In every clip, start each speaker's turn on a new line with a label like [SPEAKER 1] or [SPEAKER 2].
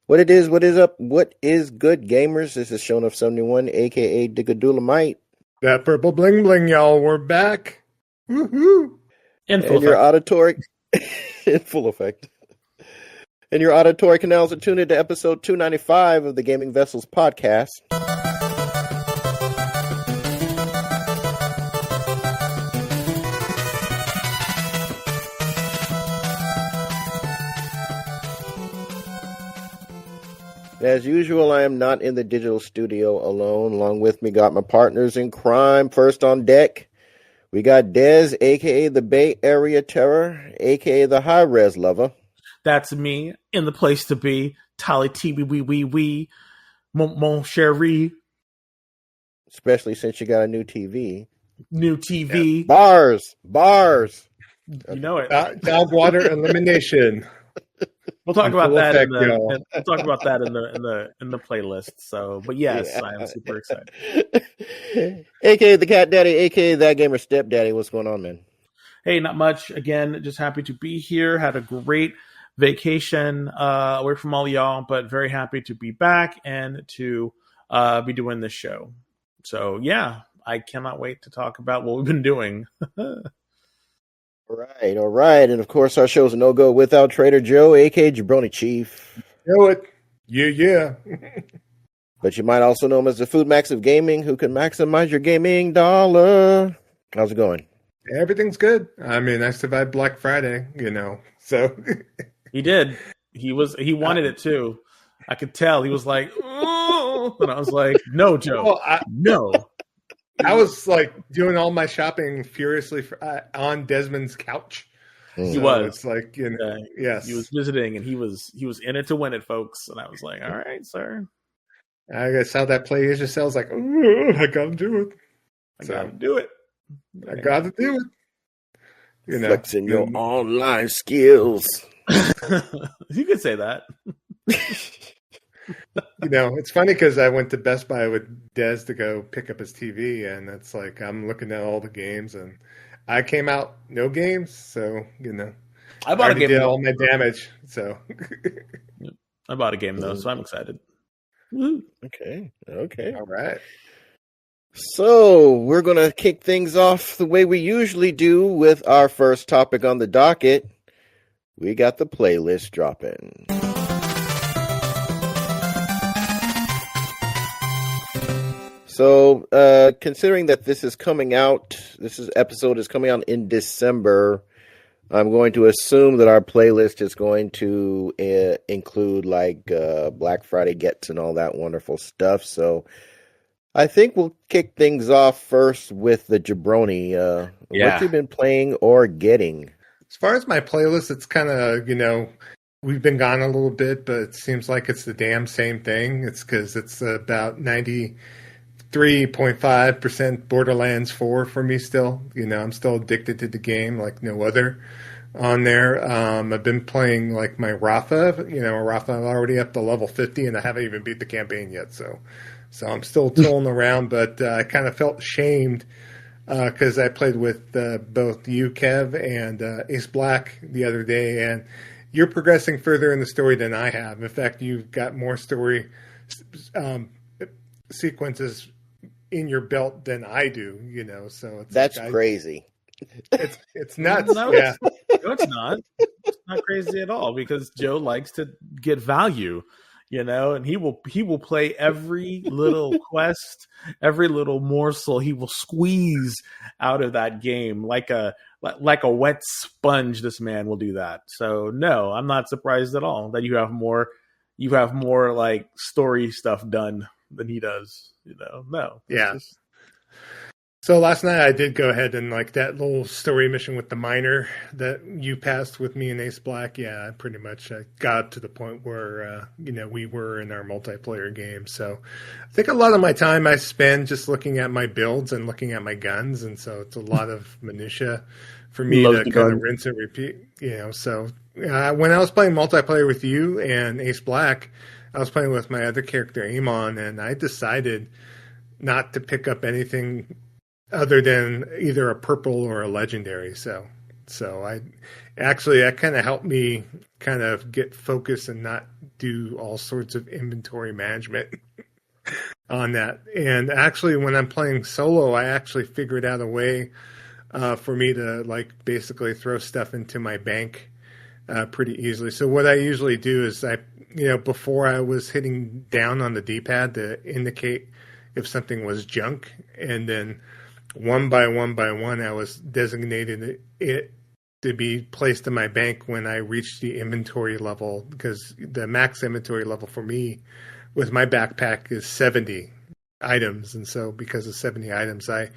[SPEAKER 1] What it is, what is up, what is good, gamers? This is Shown of 71, aka Digadulamite.
[SPEAKER 2] That purple bling bling, y'all. We're back. Woohoo!
[SPEAKER 1] And your auditory in full effect. And your auditory canals are tuned into episode 295 of the Gaming Vessels podcast. As usual, I am not in the digital studio alone. Along with me, got my partners in crime. First on deck, we got Dez, a.k.a. the Bay Area Terror, a.k.a. the High Res Lover.
[SPEAKER 3] That's me, in the place to be. Tally T-wee-wee-wee-wee, mon chéri.
[SPEAKER 1] Especially since you got a new TV.
[SPEAKER 3] New TV.
[SPEAKER 1] Yeah. Bars.
[SPEAKER 3] You know it.
[SPEAKER 2] Dog water elimination.
[SPEAKER 3] We'll talk about that. We'll talk about that in the playlist. So, but yes, yeah. I am super excited.
[SPEAKER 1] AKA the Cat Daddy, AKA That Gamer Stepdaddy. What's going on, man?
[SPEAKER 3] Hey, not much. Again, just happy to be here. Had a great vacation away from all y'all, but very happy to be back and to be doing this show. So, yeah, I cannot wait to talk about what we've been doing.
[SPEAKER 1] All right. And of course, our show's a no-go without Trader Joe, aka Jabroni Chief.
[SPEAKER 2] Do it. Yeah.
[SPEAKER 1] But you might also know him as the Food Max of Gaming, who can maximize your gaming dollar. How's it going?
[SPEAKER 2] Everything's good. I mean, I survived Black Friday, so.
[SPEAKER 3] He did. He wanted it too. I could tell. He was like, oh, and I was like, no, Joe, no.
[SPEAKER 2] I was like doing all my shopping furiously on Desmond's couch.
[SPEAKER 3] He was.
[SPEAKER 2] It's like, yes.
[SPEAKER 3] He was visiting and he was in it to win it, folks. And I was like, all right, sir.
[SPEAKER 2] I saw that PlayStation sale. I was like, oh, I got to do it.
[SPEAKER 3] I got to do it.
[SPEAKER 1] Flexing your online skills.
[SPEAKER 3] You could say that.
[SPEAKER 2] It's funny because I went to Best Buy with Des to go pick up his TV, and it's like I'm looking at all the games, and I came out no games, so
[SPEAKER 3] I bought a game.
[SPEAKER 2] Did all my damage, so
[SPEAKER 3] I bought a game though, so I'm excited.
[SPEAKER 1] Woo. Okay,
[SPEAKER 2] all right.
[SPEAKER 1] So we're gonna kick things off the way we usually do with our first topic on the docket. We got the playlist dropping. So, considering that this episode is coming out in December, I'm going to assume that our playlist is going to include like Black Friday gets and all that wonderful stuff. So, I think we'll kick things off first with the Jabroni. What you've been playing or getting?
[SPEAKER 2] As far as my playlist, it's kind of, we've been gone a little bit, but it seems like it's the damn same thing. It's because it's about 93.5% Borderlands 4 for me still. I'm still addicted to the game like no other on there. I've been playing like my Rafa. Rafa, I'm already up to level 50, and I haven't even beat the campaign yet. So I'm still tooling around, but I kind of felt shamed because I played with both you, Kev, and Ace Black the other day, and you're progressing further in the story than I have. In fact, you've got more story sequences in your belt than I do, so
[SPEAKER 1] that's crazy.
[SPEAKER 2] It's nuts.
[SPEAKER 3] No, it's not. It's not crazy at all because Joe likes to get value. And he will play every little quest, every little morsel he will squeeze out of that game like a wet sponge. This man will do that. So no, I'm not surprised at all that you have more like story stuff done than he does. No.
[SPEAKER 2] Yeah. So last night I did go ahead and like that little story mission with the miner that you passed with me and Ace Black. Yeah, pretty much got to the point where, we were in our multiplayer game. So I think a lot of my time I spend just looking at my builds and looking at my guns. And so it's a lot of minutia for me to kind of rinse and repeat, So when I was playing multiplayer with you and Ace Black, I was playing with my other character, Amon, and I decided not to pick up anything other than either a purple or a legendary. So So that kind of helped me kind of get focused and not do all sorts of inventory management on that. And actually, when I'm playing solo, I actually figured out a way for me to like basically throw stuff into my bank pretty easily. So what I usually do is before I was hitting down on the D-pad to indicate if something was junk, and then one by one, I was designated it to be placed in my bank when I reached the inventory level, because the max inventory level for me with my backpack is 70 items. And so because of 70 items, I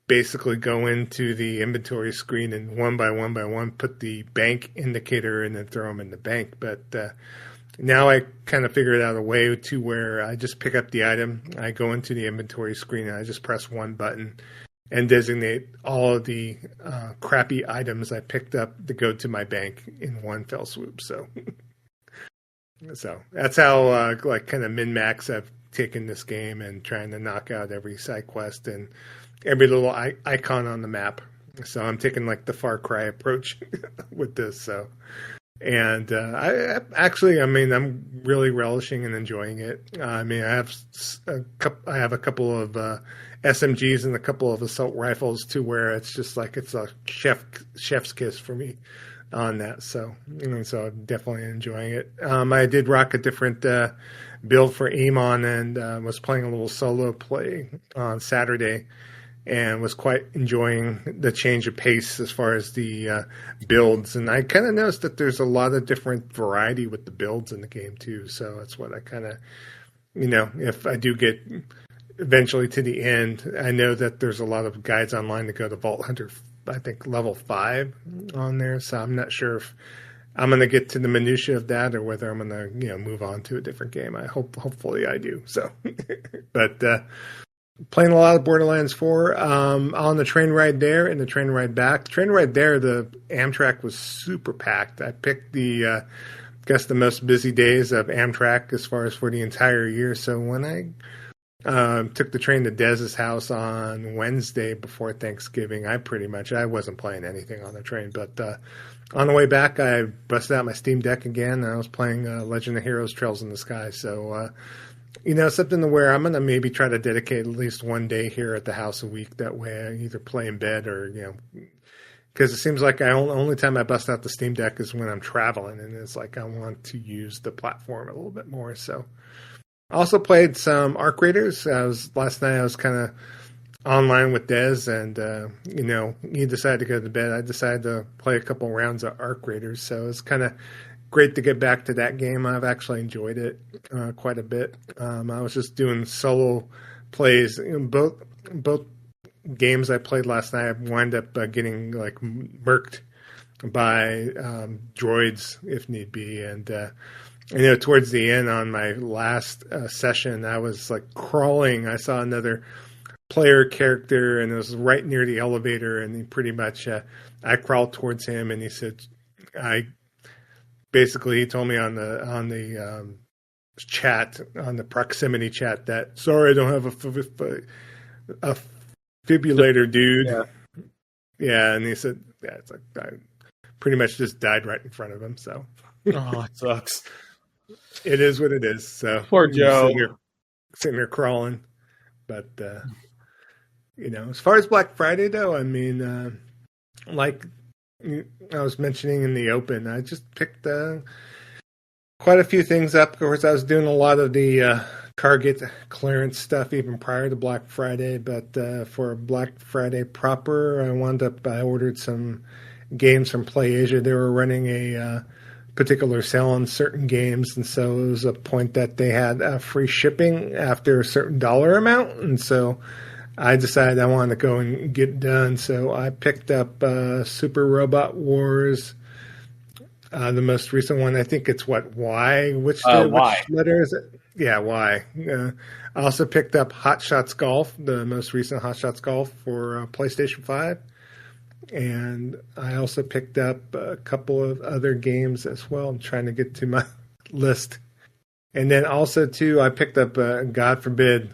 [SPEAKER 2] basically go into the inventory screen and one by one, put the bank indicator and then throw them in the bank. But now I kind of figured out a way to where I just pick up the item, I go into the inventory screen, and I just press one button and designate all of the crappy items I picked up to go to my bank in one fell swoop. So that's how kind of min-max I've taken this game, and trying to knock out every side quest and every little icon on the map. So I'm taking like the Far Cry approach with this. So. And I'm really relishing and enjoying it. I have a couple of SMGs and a couple of assault rifles to where it's just like it's a chef's kiss for me on that. So I'm definitely enjoying it. I did rock a different build for Amon, and was playing a little solo play on Saturday, and was quite enjoying the change of pace as far as the builds. And I kind of noticed that there's a lot of different variety with the builds in the game too. So that's what I kind of, if I do get eventually to the end, I know that there's a lot of guides online to go to Vault Hunter, I think level 5 on there. So I'm not sure if I'm going to get to the minutia of that, or whether I'm going to, move on to a different game. Hopefully I do. So, but, playing a lot of Borderlands 4 on the train ride there and the train ride back. The train ride there, the Amtrak was super packed. I picked the most busy days of Amtrak as far as for the entire year. So when I took the train to Dez's house on Wednesday before Thanksgiving, I wasn't playing anything on the train. But on the way back, I busted out my Steam Deck again, and I was playing Legend of Heroes Trails in the Sky. So something to where I'm going to maybe try to dedicate at least one day here at the house a week. That way I either play in bed or, because it seems like only time I bust out the Steam Deck is when I'm traveling, and it's like I want to use the platform a little bit more. So I also played some Arc Raiders. Last night I was kind of online with Dez, and, he decided to go to bed. I decided to play a couple rounds of Arc Raiders. So it's kind of great to get back to that game. I've actually enjoyed it quite a bit. I was just doing solo plays. Both games I played last night, I wind up getting like murked by droids if need be. And towards the end on my last session, I was like crawling. I saw another player character, and it was right near the elevator. And he pretty much, I crawled towards him, and he said, Basically, he told me on the chat, on the proximity chat, that sorry, I don't have a fibrillator, dude. Yeah, and he said, it's like I pretty much just died right in front of him. So,
[SPEAKER 3] oh, it sucks.
[SPEAKER 2] It is what it is. So
[SPEAKER 3] poor Joe,
[SPEAKER 2] sitting here crawling. But as far as Black Friday though, like I was mentioning in the open, I just picked quite a few things up. Of course, I was doing a lot of the Target clearance stuff even prior to Black Friday, but for Black Friday proper, I ordered some games from PlayAsia. They were running a particular sale on certain games, and so it was a point that they had free shipping after a certain dollar amount, and so I decided I wanted to go and get it done. So I picked up Super Robot Wars, the most recent one. I think it's Y? Which letter is it? Yeah, Y. I also picked up Hot Shots Golf, the most recent Hot Shots Golf for PlayStation 5. And I also picked up a couple of other games as well. I'm trying to get to my list. And then also, too, I picked up, God forbid,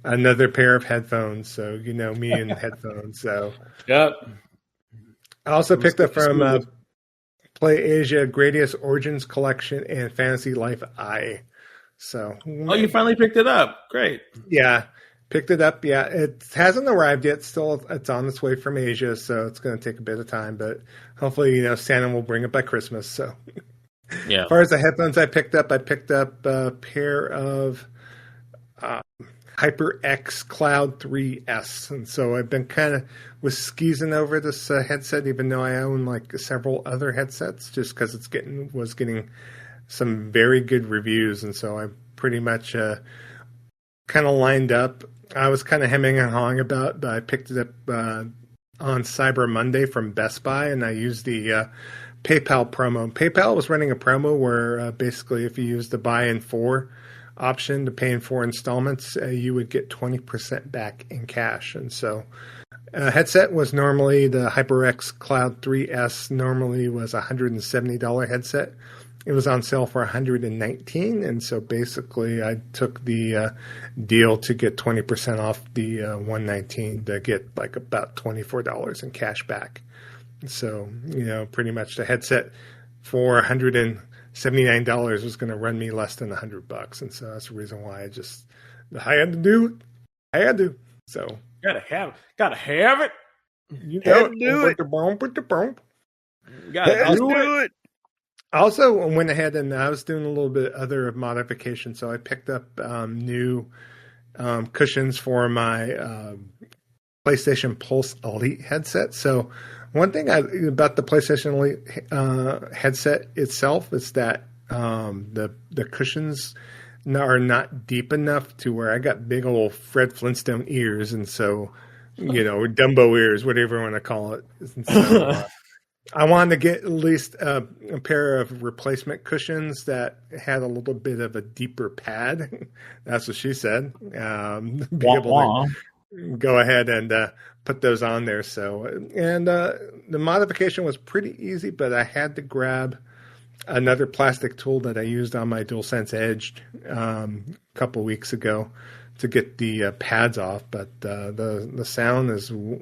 [SPEAKER 2] another pair of headphones. So, me and headphones. So,
[SPEAKER 3] yep.
[SPEAKER 2] I also picked up from
[SPEAKER 3] Exclusive.
[SPEAKER 2] Play Asia Gradius Origins Collection and Fantasy Life I. So,
[SPEAKER 3] Oh, you finally picked it up. Great.
[SPEAKER 2] yeah, picked it up. Yeah, it hasn't arrived yet. Still, it's on its way from Asia, so it's going to take a bit of time. But hopefully, Santa will bring it by Christmas. So,
[SPEAKER 3] Yeah.
[SPEAKER 2] as far as the headphones I picked up a pair of HyperX Cloud 3S, and so I've been kind of was skeezing over this headset, even though I own like several other headsets, just because was getting some very good reviews, and so I pretty much kind of lined up. I was kind of hemming and hawing about, but I picked it up on Cyber Monday from Best Buy, and I used the PayPal promo. PayPal was running a promo where basically if you use the buy in 4 option to pay in 4 installments, you would get 20% back in cash. And so headset was normally the HyperX Cloud 3S normally was a $170 headset. It was on sale for $119, and so basically I took the deal to get 20% off the $119 to get like about $24 in cash back. So, pretty much the headset for $179 was going to run me less than $100, and so that's the reason why I had to do it. I had to. So
[SPEAKER 3] Gotta have it.
[SPEAKER 2] you
[SPEAKER 1] Had to do it.
[SPEAKER 3] Gotta do it.
[SPEAKER 2] I also went ahead and I was doing a little bit other modification. So I picked up new cushions for my PlayStation Pulse Elite headset. So one thing about the PlayStation Elite headset itself is that the cushions are not deep enough to where I got big old Fred Flintstone ears, and so Dumbo ears, whatever you want to call it. And so, I wanted to get at least a pair of replacement cushions that had a little bit of a deeper pad. That's what she said. Be able to go ahead and put those on there. So, and the modification was pretty easy, but I had to grab another plastic tool that I used on my DualSense Edge a couple weeks ago to get the pads off. But the sound is a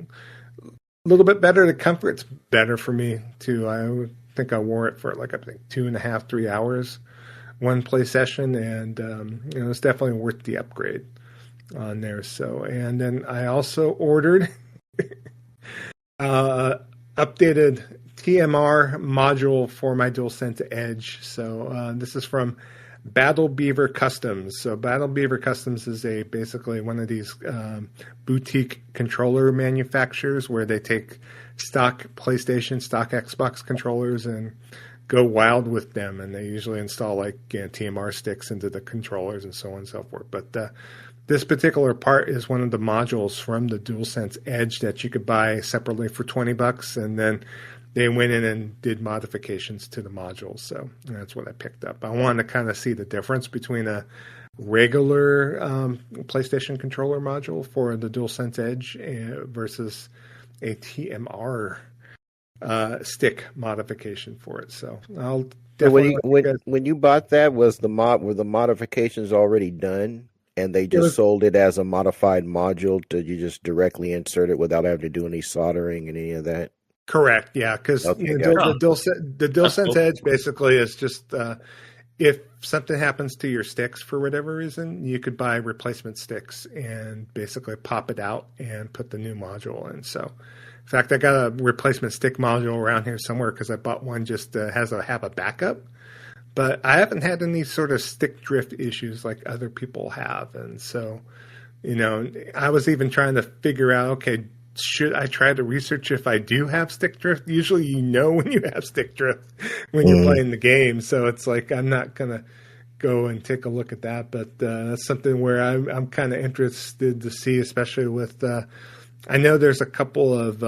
[SPEAKER 2] little bit better. The comfort's better for me too. I think I wore it for like I think 2.5, 3 hours one play session, and it's definitely worth the upgrade on there. So, and then I also ordered updated TMR module for my DualSense Edge. So this is from Battle Beaver Customs. So Battle Beaver Customs is basically one of these boutique controller manufacturers where they take stock PlayStation, stock Xbox controllers and go wild with them. And they usually install TMR sticks into the controllers and so on and so forth. But this particular part is one of the modules from the DualSense Edge that you could buy separately for $20, and then they went in and did modifications to the modules. So that's what I picked up. I wanted to kind of see the difference between a regular PlayStation controller module for the DualSense Edge versus a TMR stick modification for it. So I'll definitely.
[SPEAKER 1] When you bought that, were the modifications already done? And they just sold it as a modified module? Did you just directly insert it without having to do any soldering and any of that?
[SPEAKER 2] Correct. Yeah, because the DualSense Edge basically is just if something happens to your sticks for whatever reason, you could buy replacement sticks and basically pop it out and put the new module in. So, in fact, I got a replacement stick module around here somewhere because I bought one just to have a backup. But I haven't had any sort of stick drift issues like other people have. And so, I was even trying to figure out, okay, should I try to research if I do have stick drift? Usually when you have stick drift when you're playing the game. So it's like I'm not going to go and take a look at that. But that's something where I'm kind of interested to see, especially with I know there's a couple of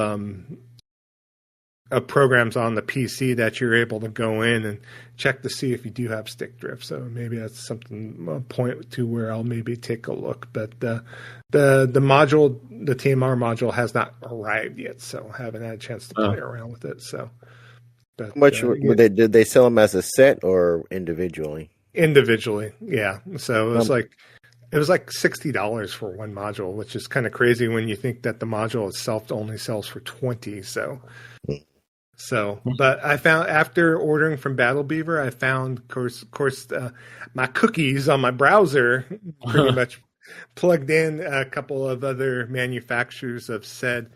[SPEAKER 2] programs on the PC that you're able to go in and check to see if you do have stick drift. So maybe that's something a point to where I'll maybe take a look. But the module, the TMR module, has not arrived yet, so I haven't had a chance to play around with it. So, but,
[SPEAKER 1] how much did they sell them as a set or individually?
[SPEAKER 2] Individually, yeah. So it was like $60 for one module, which is kind of crazy when you think that the module itself only sells for $20. So. So, but I found after ordering from Battle Beaver, I found, of course, my cookies on my browser pretty much plugged in a couple of other manufacturers of said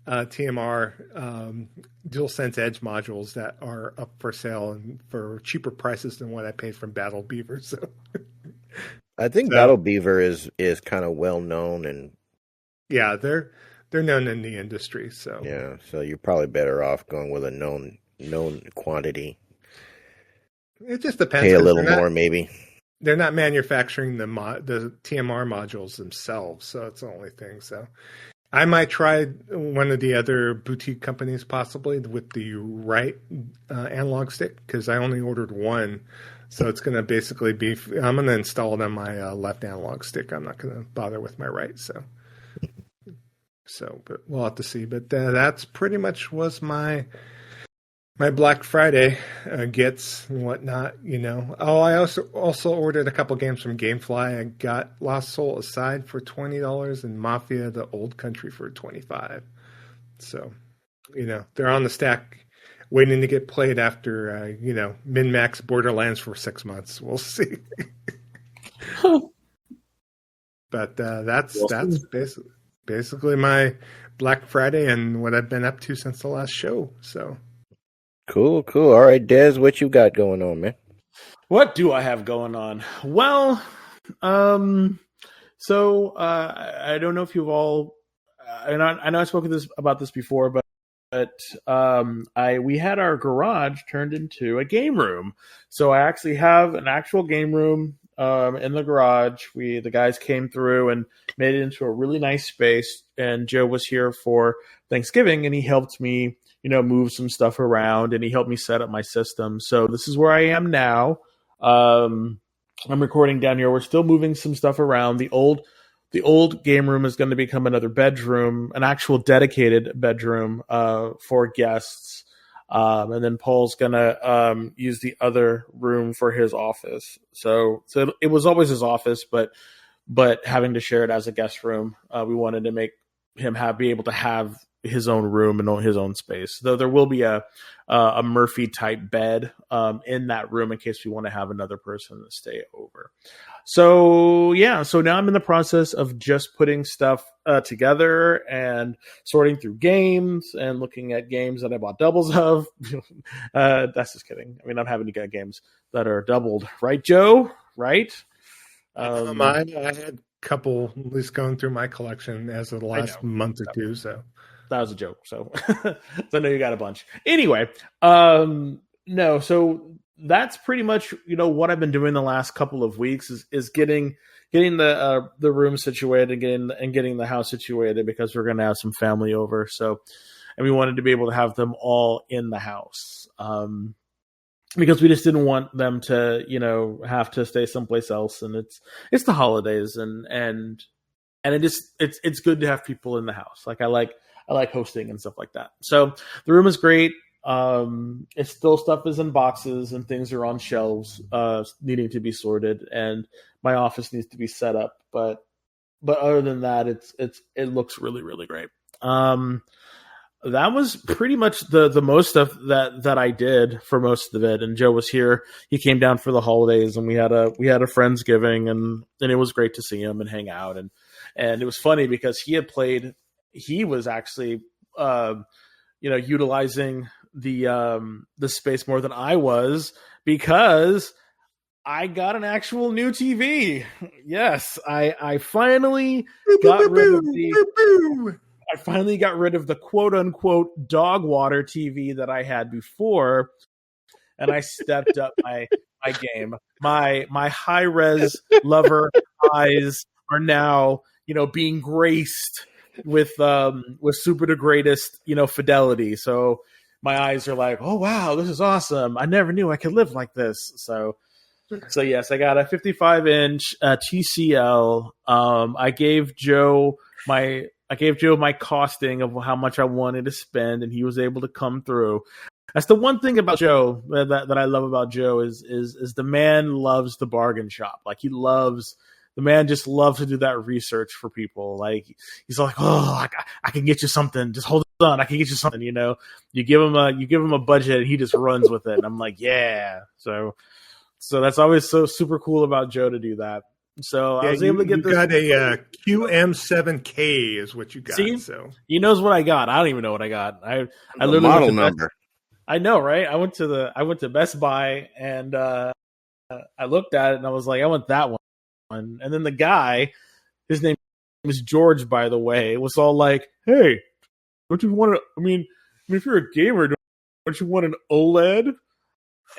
[SPEAKER 2] TMR DualSense Edge modules that are up for sale and for cheaper prices than what I paid from Battle Beaver. So,
[SPEAKER 1] I think Battle Beaver is kind of well known, and
[SPEAKER 2] yeah, they're known in the industry. So
[SPEAKER 1] yeah, so you're probably better off going with a known quantity.
[SPEAKER 2] it just depends.
[SPEAKER 1] Pay a little more, maybe.
[SPEAKER 2] They're not manufacturing the TMR modules themselves, so it's the only thing. So I might try one of the other boutique companies possibly with the right analog stick, because I only ordered one. So it's going to basically be, I'm going to install it on my left analog stick. I'm not going to bother with my right. So, but we'll have to see. But that's pretty much was my Black Friday gets and whatnot, you know. Oh, I also ordered a couple games from GameFly. I got Lost Soul Aside for $20 and Mafia: The Old Country for $25. So, you know, they're on the stack, waiting to get played after min-max Borderlands for 6 months. We'll see. But that's basically my Black Friday and what I've been up to since the last show. So.
[SPEAKER 1] Cool. All right, Des, what you got going on, man?
[SPEAKER 3] What do I have going on? Well, so I don't know if you've all, and I know I spoke about this before, but we had our garage turned into a game room. So I actually have an actual game room in the garage. The guys came through and made it into a really nice space. And Joe was here for Thanksgiving, and he helped me, move some stuff around, and he helped me set up my system. So this is where I am now. I'm recording down here. We're still moving some stuff around. The old game room is going to become another bedroom, an actual dedicated bedroom for guests. And then Paul's going to use the other room for his office. So it was always his office, but having to share it as a guest room, we wanted to make him be able to have his own room and his own space. Though there will be a Murphy type bed in that room in case we want to have another person to stay over. So yeah, so now I'm in the process of just putting stuff together and sorting through games and looking at games that I bought doubles of. That's just kidding. I mean, I'm having to get games that are doubled, right, Joe? Right?
[SPEAKER 2] I had a couple at least going through my collection as of the last month or two. So
[SPEAKER 3] that was a joke. So, so I know you got a bunch. Anyway, no. So that's pretty much what I've been doing the last couple of weeks is getting the room situated and getting the house situated, because we're going to have some family over. So, and we wanted to be able to have them all in the house. Because we just didn't want them to, have to stay someplace else, and it's the holidays, and it's good to have people in the house. Like I like hosting and stuff like that. So the room is great. It's still stuff is in boxes and things are on shelves, needing to be sorted, and my office needs to be set up. But other than that, it looks really, really great. That was pretty much the most stuff that I did for most of it. And Joe was here. He came down for the holidays, and we had a Friendsgiving, and it was great to see him and hang out. And it was funny because he was actually, utilizing the space more than I was, because I got an actual new TV. Yes, I finally got rid of the quote unquote dog water TV that I had before, and I stepped up my game. My high res lover eyes are now, being graced with super the greatest, fidelity. So my eyes are like, oh wow, this is awesome. I never knew I could live like this. So yes, I got a 55-inch TCL. I gave Joe my costing of how much I wanted to spend, and he was able to come through. That's the one thing about Joe that I love about Joe is the man loves the bargain shop. Like the man just loves to do that research for people. Like he's like, oh, I can get you something. Just hold son, I can get you something. You give him a budget, and he just runs with it. And I'm like, yeah. So that's always so super cool about Joe to do that. So I was able to get this.
[SPEAKER 2] You got a QM7K is what you got.
[SPEAKER 3] See?
[SPEAKER 2] So
[SPEAKER 3] he knows what I got. I don't even know what I got. I literally
[SPEAKER 1] model number.
[SPEAKER 3] I know, right? I went to Best Buy, and I looked at it, and I was like, I want that one. And then the guy, his name is George, by the way, was all like, hey, don't you want to, I mean, if you're a gamer, don't you want an OLED?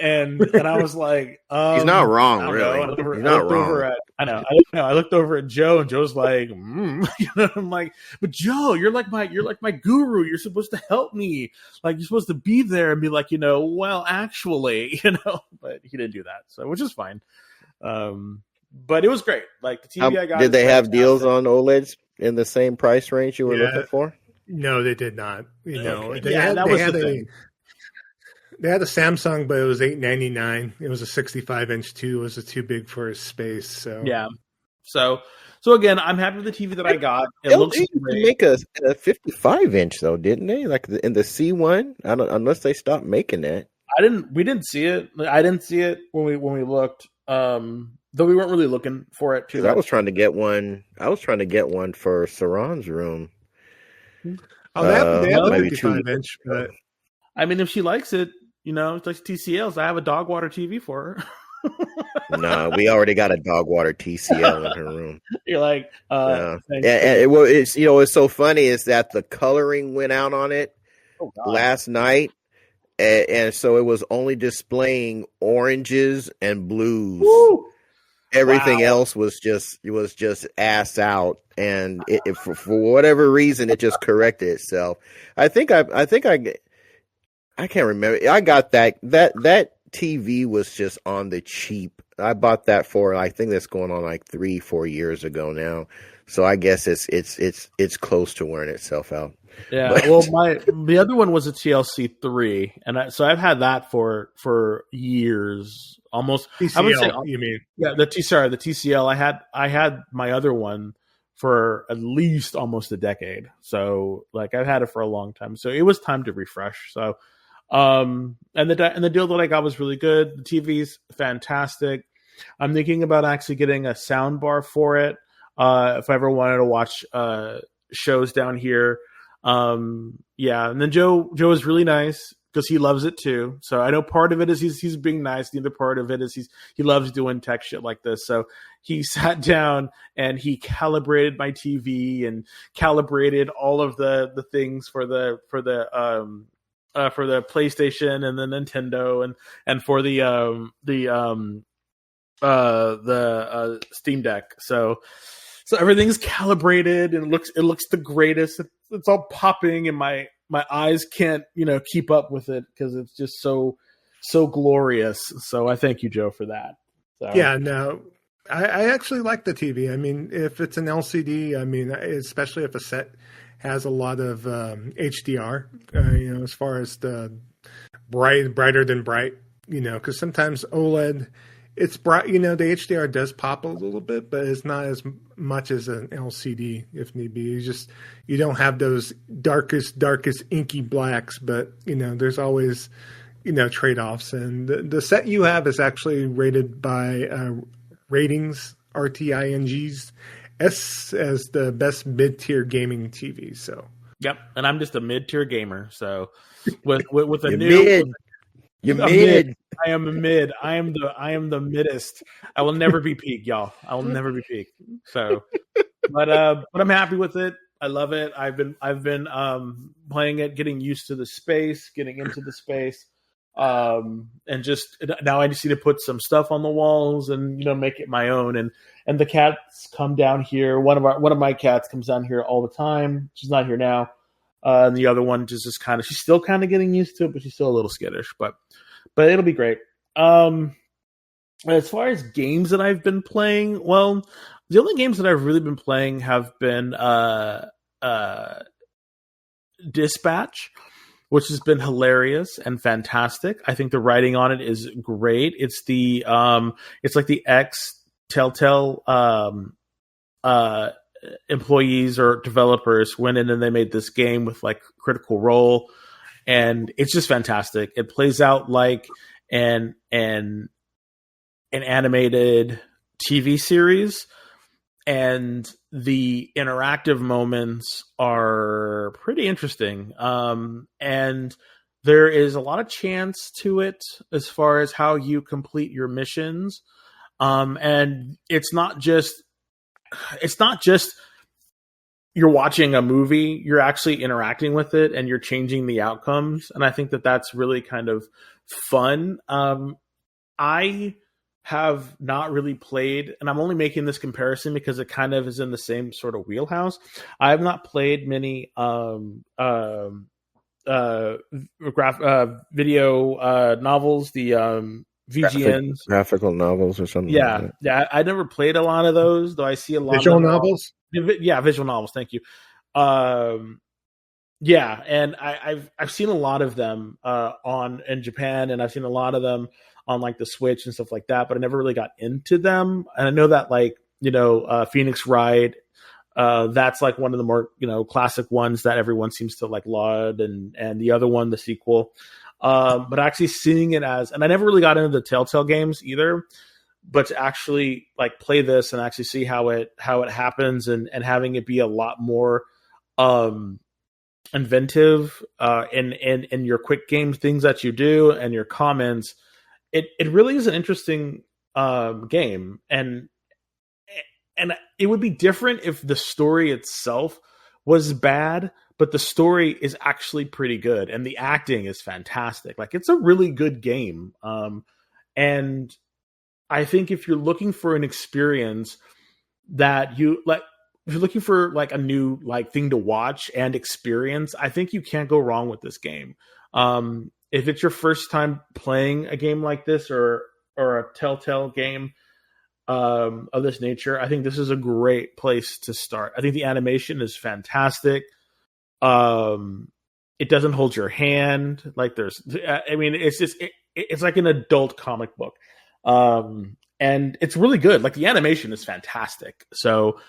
[SPEAKER 3] And I was like,
[SPEAKER 1] he's not wrong, really. He's not wrong.
[SPEAKER 3] I know. I looked over at Joe, and Joe's like, I'm like, but Joe, you're like my guru. You're supposed to help me. Like, you're supposed to be there and be like, well, actually, but he didn't do that. So, which is fine. But it was great. Like, the TV I got.
[SPEAKER 1] Did they have deals on OLEDs in the same price range you were looking for?
[SPEAKER 2] No, they did not. They had a Samsung, but it was $899. It was a 65-inch too. It was too big for his space. So
[SPEAKER 3] yeah. So again, I'm happy with the TV that I got. It looks great.
[SPEAKER 1] Make a 55-inch though, didn't they? Like in the C1, unless they stopped making that.
[SPEAKER 3] We didn't see it. I didn't see it when we looked. Though we weren't really looking for it too much.
[SPEAKER 1] I was trying to get one. For Saran's room.
[SPEAKER 2] Oh, they have a 55-inch. But
[SPEAKER 3] I mean, if she likes it, it's like TCLs. I have a dog water TV for her.
[SPEAKER 1] No, we already got a dog water TCL in her room.
[SPEAKER 3] You're like,
[SPEAKER 1] and it's what's so funny is that the coloring went out on it last night, and so it was only displaying oranges and blues.
[SPEAKER 3] Woo!
[SPEAKER 1] Everything else was just ass out, and it for whatever reason it just corrected itself. I can't remember. I got that TV was just on the cheap. I bought that for, I think that's going on like 3-4 years ago now. So I guess it's close to wearing itself out.
[SPEAKER 3] Yeah. Well, the other one was a TLC 3, and so I've had that for years, almost.
[SPEAKER 2] TCL,
[SPEAKER 3] I would say,
[SPEAKER 2] you mean?
[SPEAKER 3] Yeah, the TCL. I had my other one for at least almost a decade. So like I've had it for a long time. So it was time to refresh. So and the deal that I got was really good. The TV's fantastic. I'm thinking about actually getting a sound bar for it if I ever wanted to watch shows down here. Yeah, and then Joe is really nice because he loves it too. So I know part of it is he's being nice. The other part of it is he loves doing tech shit like this. So he sat down and he calibrated my TV and calibrated all of the things for the PlayStation and the Nintendo and for the Steam Deck. So everything's calibrated and it looks the greatest. It's all popping and my eyes can't, keep up with it because it's just so glorious. So I thank you, Joe, for that. So.
[SPEAKER 2] Yeah, no, I actually like the TV. I mean, if it's an LCD, I mean, especially if a set has a lot of HDR, as far as the brighter than bright, because sometimes OLED, it's bright, the HDR does pop a little bit, but it's not as much as an LCD if need be. You don't have those darkest inky blacks, but there's always trade-offs. And the set you have is actually rated by ratings RTINGs S as the best mid-tier gaming TV. So
[SPEAKER 3] yep, and I'm just a mid-tier gamer. So with a
[SPEAKER 1] You're
[SPEAKER 3] new
[SPEAKER 1] mid. You're mid.
[SPEAKER 3] I am a mid. I am the middest. I will never be peak, y'all. I will never be peak. So, but I'm happy with it. I love it. I've been playing it, getting used to the space, getting into the space, and just now I just need to put some stuff on the walls and make it my own. And the cats come down here. One of my cats comes down here all the time. She's not here now. And the other one just she's still kind of getting used to it, but she's still a little skittish, but it'll be great. As far as games that I've been playing, well, the only games that I've really been playing have been Dispatch, which has been hilarious and fantastic. I think the writing on it is great. It's it's like the Telltale employees or developers went in and they made this game with like Critical Role, and it's just fantastic. It plays out like an animated TV series, and the interactive moments are pretty interesting. And there is a lot of chance to it as far as how you complete your missions. And it's not just you're watching a movie, you're actually interacting with it and you're changing the outcomes. And I think that that's really kind of fun. I have not really played, and I'm only making this comparison because it kind of is in the same sort of wheelhouse. I have not played many video novels, the VGNs,
[SPEAKER 1] graphical novels or something.
[SPEAKER 3] Yeah,
[SPEAKER 1] like that.
[SPEAKER 3] yeah. I never played a lot of those, though. I see a lot
[SPEAKER 2] visual
[SPEAKER 3] of
[SPEAKER 2] novels.
[SPEAKER 3] Yeah, visual novels. Thank you. Yeah, and I've seen a lot of them in Japan, and I've seen a lot of them on like the Switch and stuff like that. But I never really got into them. And I know that like Phoenix Wright. That's like one of the more classic ones that everyone seems to like laud, and the other one, the sequel. But actually seeing it as, and I never really got into the Telltale games either, but to actually like play this and actually see how it happens, and having it be a lot more inventive in your quick game things that you do and your comments, it really is an interesting game. And it would be different if the story itself was bad, but the story is actually pretty good and the acting is fantastic. Like, it's a really good game. And I think if you're looking for an experience that you like, if you're looking for like a new like thing to watch and experience, I think you can't go wrong with this game. If it's your first time playing a game like this or a Telltale game of this nature, I think this is a great place to start. I think the animation is fantastic. It doesn't hold your hand. Like it's just it's like an adult comic book. And it's really good. Like, the animation is fantastic. So,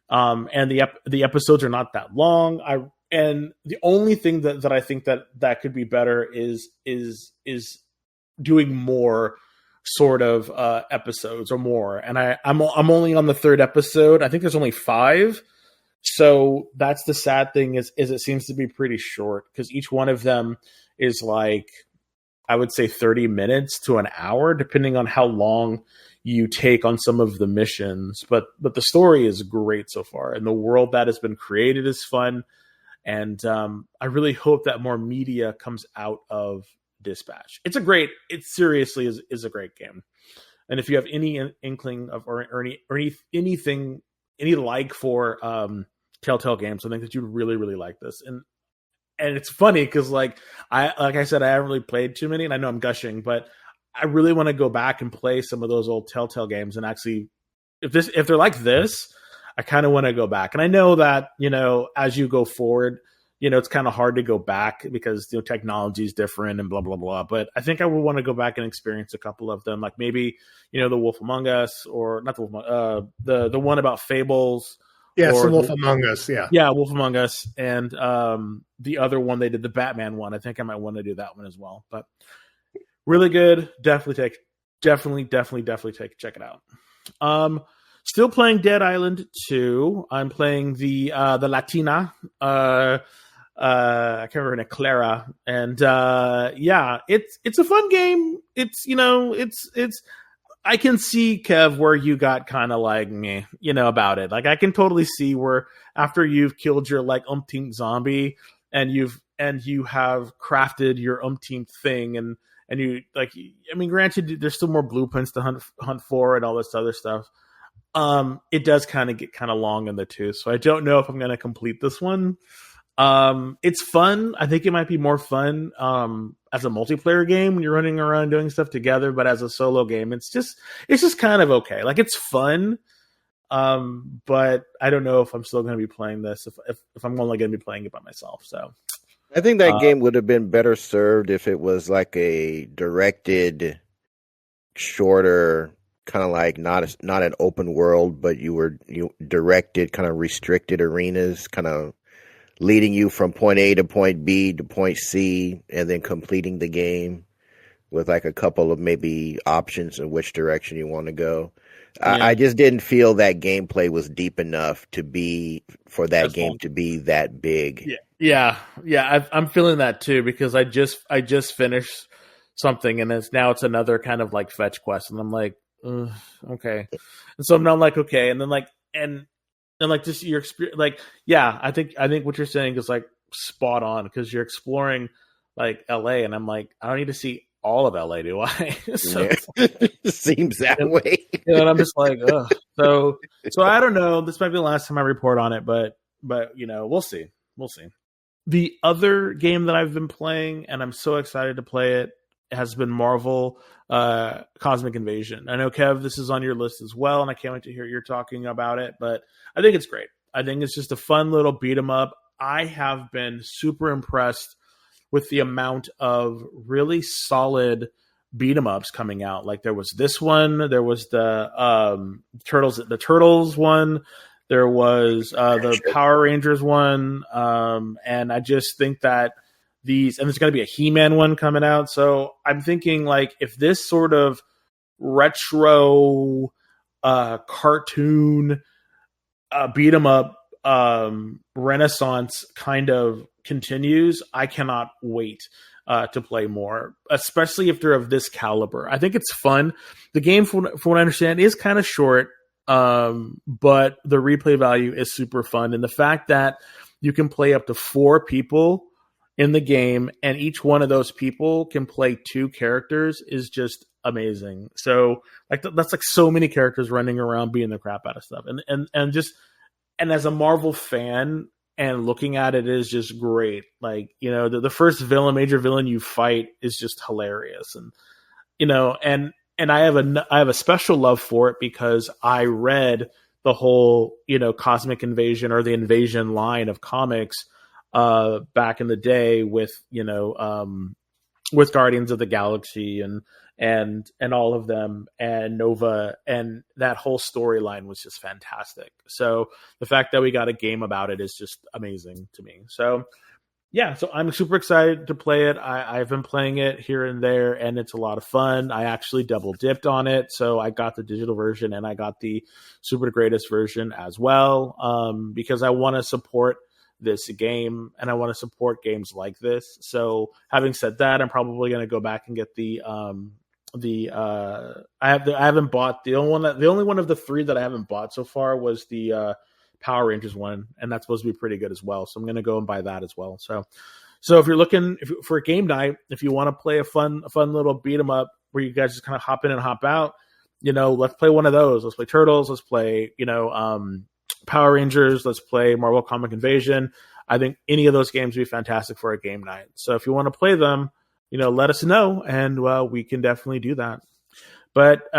[SPEAKER 3] and the episodes are not that long. And the only thing that I think that could be better is doing more sort of episodes or more. And I'm only on the third episode. I think there's only 5. So that's the sad thing is it seems to be pretty short, because each one of them is like, I would say 30 minutes to an hour, depending on how long you take on some of the missions. But the story is great so far, and the world that has been created is fun. And I really hope that more media comes out of Dispatch. It seriously is a great game. And if you have any inkling of or anything, any like for Telltale games, I think that you'd really, really like this. And it's funny because like I said, I haven't really played too many, and I know I'm gushing, but I really want to go back and play some of those old Telltale games. And actually, if they're like this, I kind of want to go back. And I know that, as you go forward, it's kind of hard to go back because technology is different and blah blah blah. But I think I would want to go back and experience a couple of them, like maybe The Wolf Among Us, or not the Wolf, the one about Fables.
[SPEAKER 2] Yeah, it's The Wolf Among Us. Yeah,
[SPEAKER 3] Wolf Among Us, and the other one they did, the Batman one. I think I might want to do that one as well. But really good. Definitely check it out. Still playing Dead Island 2. I'm playing the Latina. I can't remember her name, Clara, and it's a fun game. It's I can see, Kev, where you got kind of like me, about it. Like, I can totally see where after you've killed your like umpteenth zombie and you have crafted your umpteenth thing, and you like, I mean, granted, there's still more blueprints to hunt for and all this other stuff. It does kind of get kind of long in the tooth, so I don't know if I'm going to complete this one. It's fun. I think it might be more fun as a multiplayer game when you're running around doing stuff together, but as a solo game, it's just kind of okay. Like, it's fun. But I don't know if I'm still going to be playing this if I'm only going to be playing it by myself. So
[SPEAKER 1] I think that game would have been better served if it was like a directed, shorter kind of like not an open world, but you directed, kind of restricted arenas, kind of leading you from point A to point B to point C, and then completing the game with like a couple of maybe options in which direction you want to go.
[SPEAKER 3] Yeah.
[SPEAKER 1] I just didn't feel that gameplay was deep enough for that
[SPEAKER 3] That's
[SPEAKER 1] game
[SPEAKER 3] fun.
[SPEAKER 1] to be that big.
[SPEAKER 3] Yeah. I'm feeling that too because I just finished something and it's another kind of like fetch quest, and I'm like, ugh, okay. And so now I'm like, okay, and then like and like just your experience, like yeah, I think what you're saying is like spot on because you're exploring like LA, and I'm like, I don't need to see all of LA, do I? So
[SPEAKER 1] Yeah. Seems that way.
[SPEAKER 3] and I'm just like, ugh. So I don't know. This might be the last time I report on it, but we'll see. We'll see. The other game that I've been playing, and I'm so excited to play it, has been Marvel Cosmic Invasion. I know, Kev, this is on your list as well, and I can't wait to hear you're talking about it, but I think it's great. I think it's just a fun little beat 'em up. I have been super impressed with the amount of really solid beat 'em ups coming out. Like there was this one, there was the Turtles one, there was the Power Rangers one, and I just think that and there's going to be a He-Man one coming out. So I'm thinking like if this sort of retro cartoon beat 'em up renaissance kind of continues, I cannot wait to play more, especially if they're of this caliber. I think it's fun. The game, from what I understand, is kind of short, but the replay value is super fun. And the fact that you can play up to 4 people in the game, and each one of those people can play 2 characters is just amazing. So like that's like so many characters running around beating the crap out of stuff. And as a Marvel fan and looking at it is just great. Like, the first major villain you fight is just hilarious. And, and I have a special love for it because I read the whole, Cosmic Invasion or the Invasion line of comics back in the day with Guardians of the Galaxy and all of them and Nova, and that whole storyline was just fantastic. So the fact that we got a game about it is just amazing to me. So yeah, so I'm super excited to play it. I've been playing it here and there, and it's a lot of fun. I actually double dipped on it, so I got the digital version and I got the super greatest version as well, because I want to support this game and I want to support games like this. So having said that, I'm probably going to go back and get I haven't bought the only one of the 3 that I haven't bought so far was the Power Rangers one, and that's supposed to be pretty good as well. So I'm going to go and buy that as well. So if you're looking for a game night, if you want to play a fun little beat 'em up where you guys just kind of hop in and hop out, let's play one of those. Let's play Turtles. Let's play Power Rangers. Let's play Marvel Comic Invasion. I think any of those games would be fantastic for a game night. So if you want to play them, let us know, and we can definitely do that. But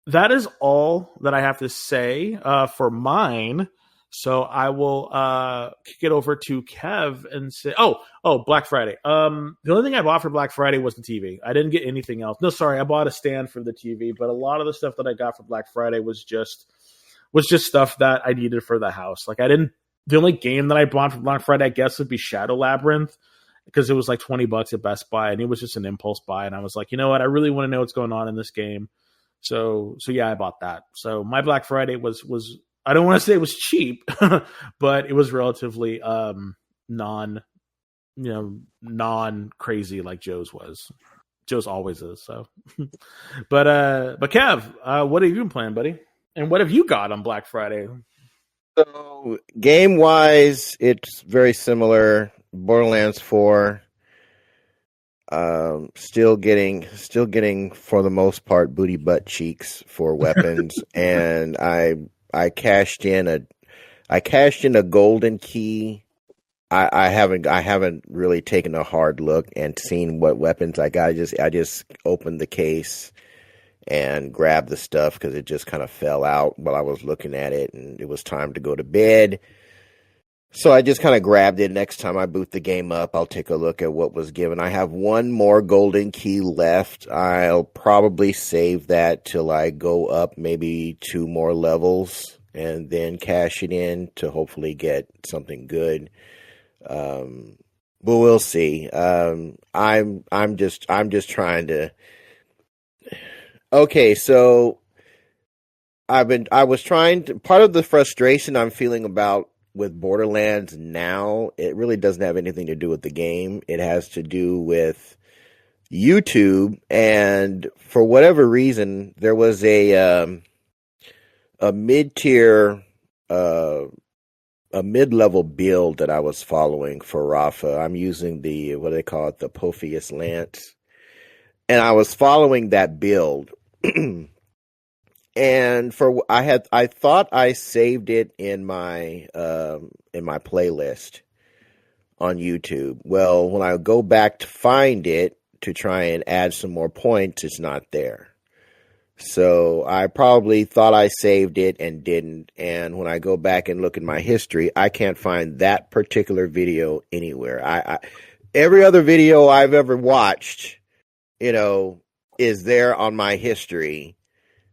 [SPEAKER 3] that is all that I have to say for mine. So I will kick it over to Kev and say, oh, Black Friday. The only thing I bought for Black Friday was the TV. I didn't get anything else. No, sorry, I bought a stand for the TV, but a lot of the stuff that I got for Black Friday was just stuff that I needed for the house. Like the only game that I bought for Black Friday, I guess, would be Shadow Labyrinth, because it was like $20 at Best Buy, and it was just an impulse buy. And I was like, you know what? I really want to know what's going on in this game. So yeah, I bought that. So my Black Friday was I don't want to say it was cheap, but it was relatively non crazy like Joe's was. Joe's always is. So, but Kev, what have you been playing, buddy? And what have you got on Black Friday?
[SPEAKER 1] So game wise, it's very similar. Borderlands 4. Still getting for the most part booty butt cheeks for weapons, and I cashed in a golden key. I haven't really taken a hard look and seen what weapons I got. I just opened the case and grabbed the stuff because it just kind of fell out while I was looking at it, and it was time to go to bed. So I just kind of grabbed it. Next time I boot the game up, I'll take a look at what was given. I have one more golden key left. I'll probably save that till I go up maybe 2 more levels and then cash it in to hopefully get something good. But we'll see. I'm just trying to. Okay, so I was trying to. Part of the frustration I'm feeling about with Borderlands now, it really doesn't have anything to do with the game. It has to do with YouTube, and for whatever reason, there was a mid-tier, a mid-level build that I was following for Rafa. I'm using the, what do they call it, the Pophius Lance, and I was following that build. And I thought I saved it in my playlist on YouTube. Well, when I go back to find it to try and add some more points, it's not there. So I probably thought I saved it and didn't. And when I go back and look at my history, I can't find that particular video anywhere. Every other video I've ever watched, is there on my history.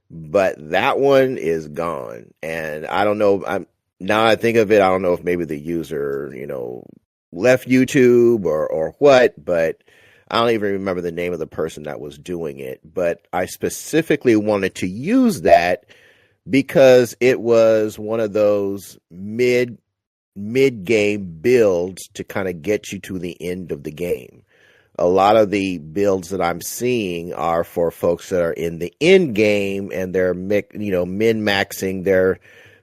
[SPEAKER 1] But that one is gone, and I don't know. Now I think of it, I don't know if maybe the user, left YouTube or what. But I don't even remember the name of the person that was doing it. But I specifically wanted to use that because it was one of those mid game builds to kind of get you to the end of the game. A lot of the builds that I'm seeing are for folks that are in the end game and they're min-maxing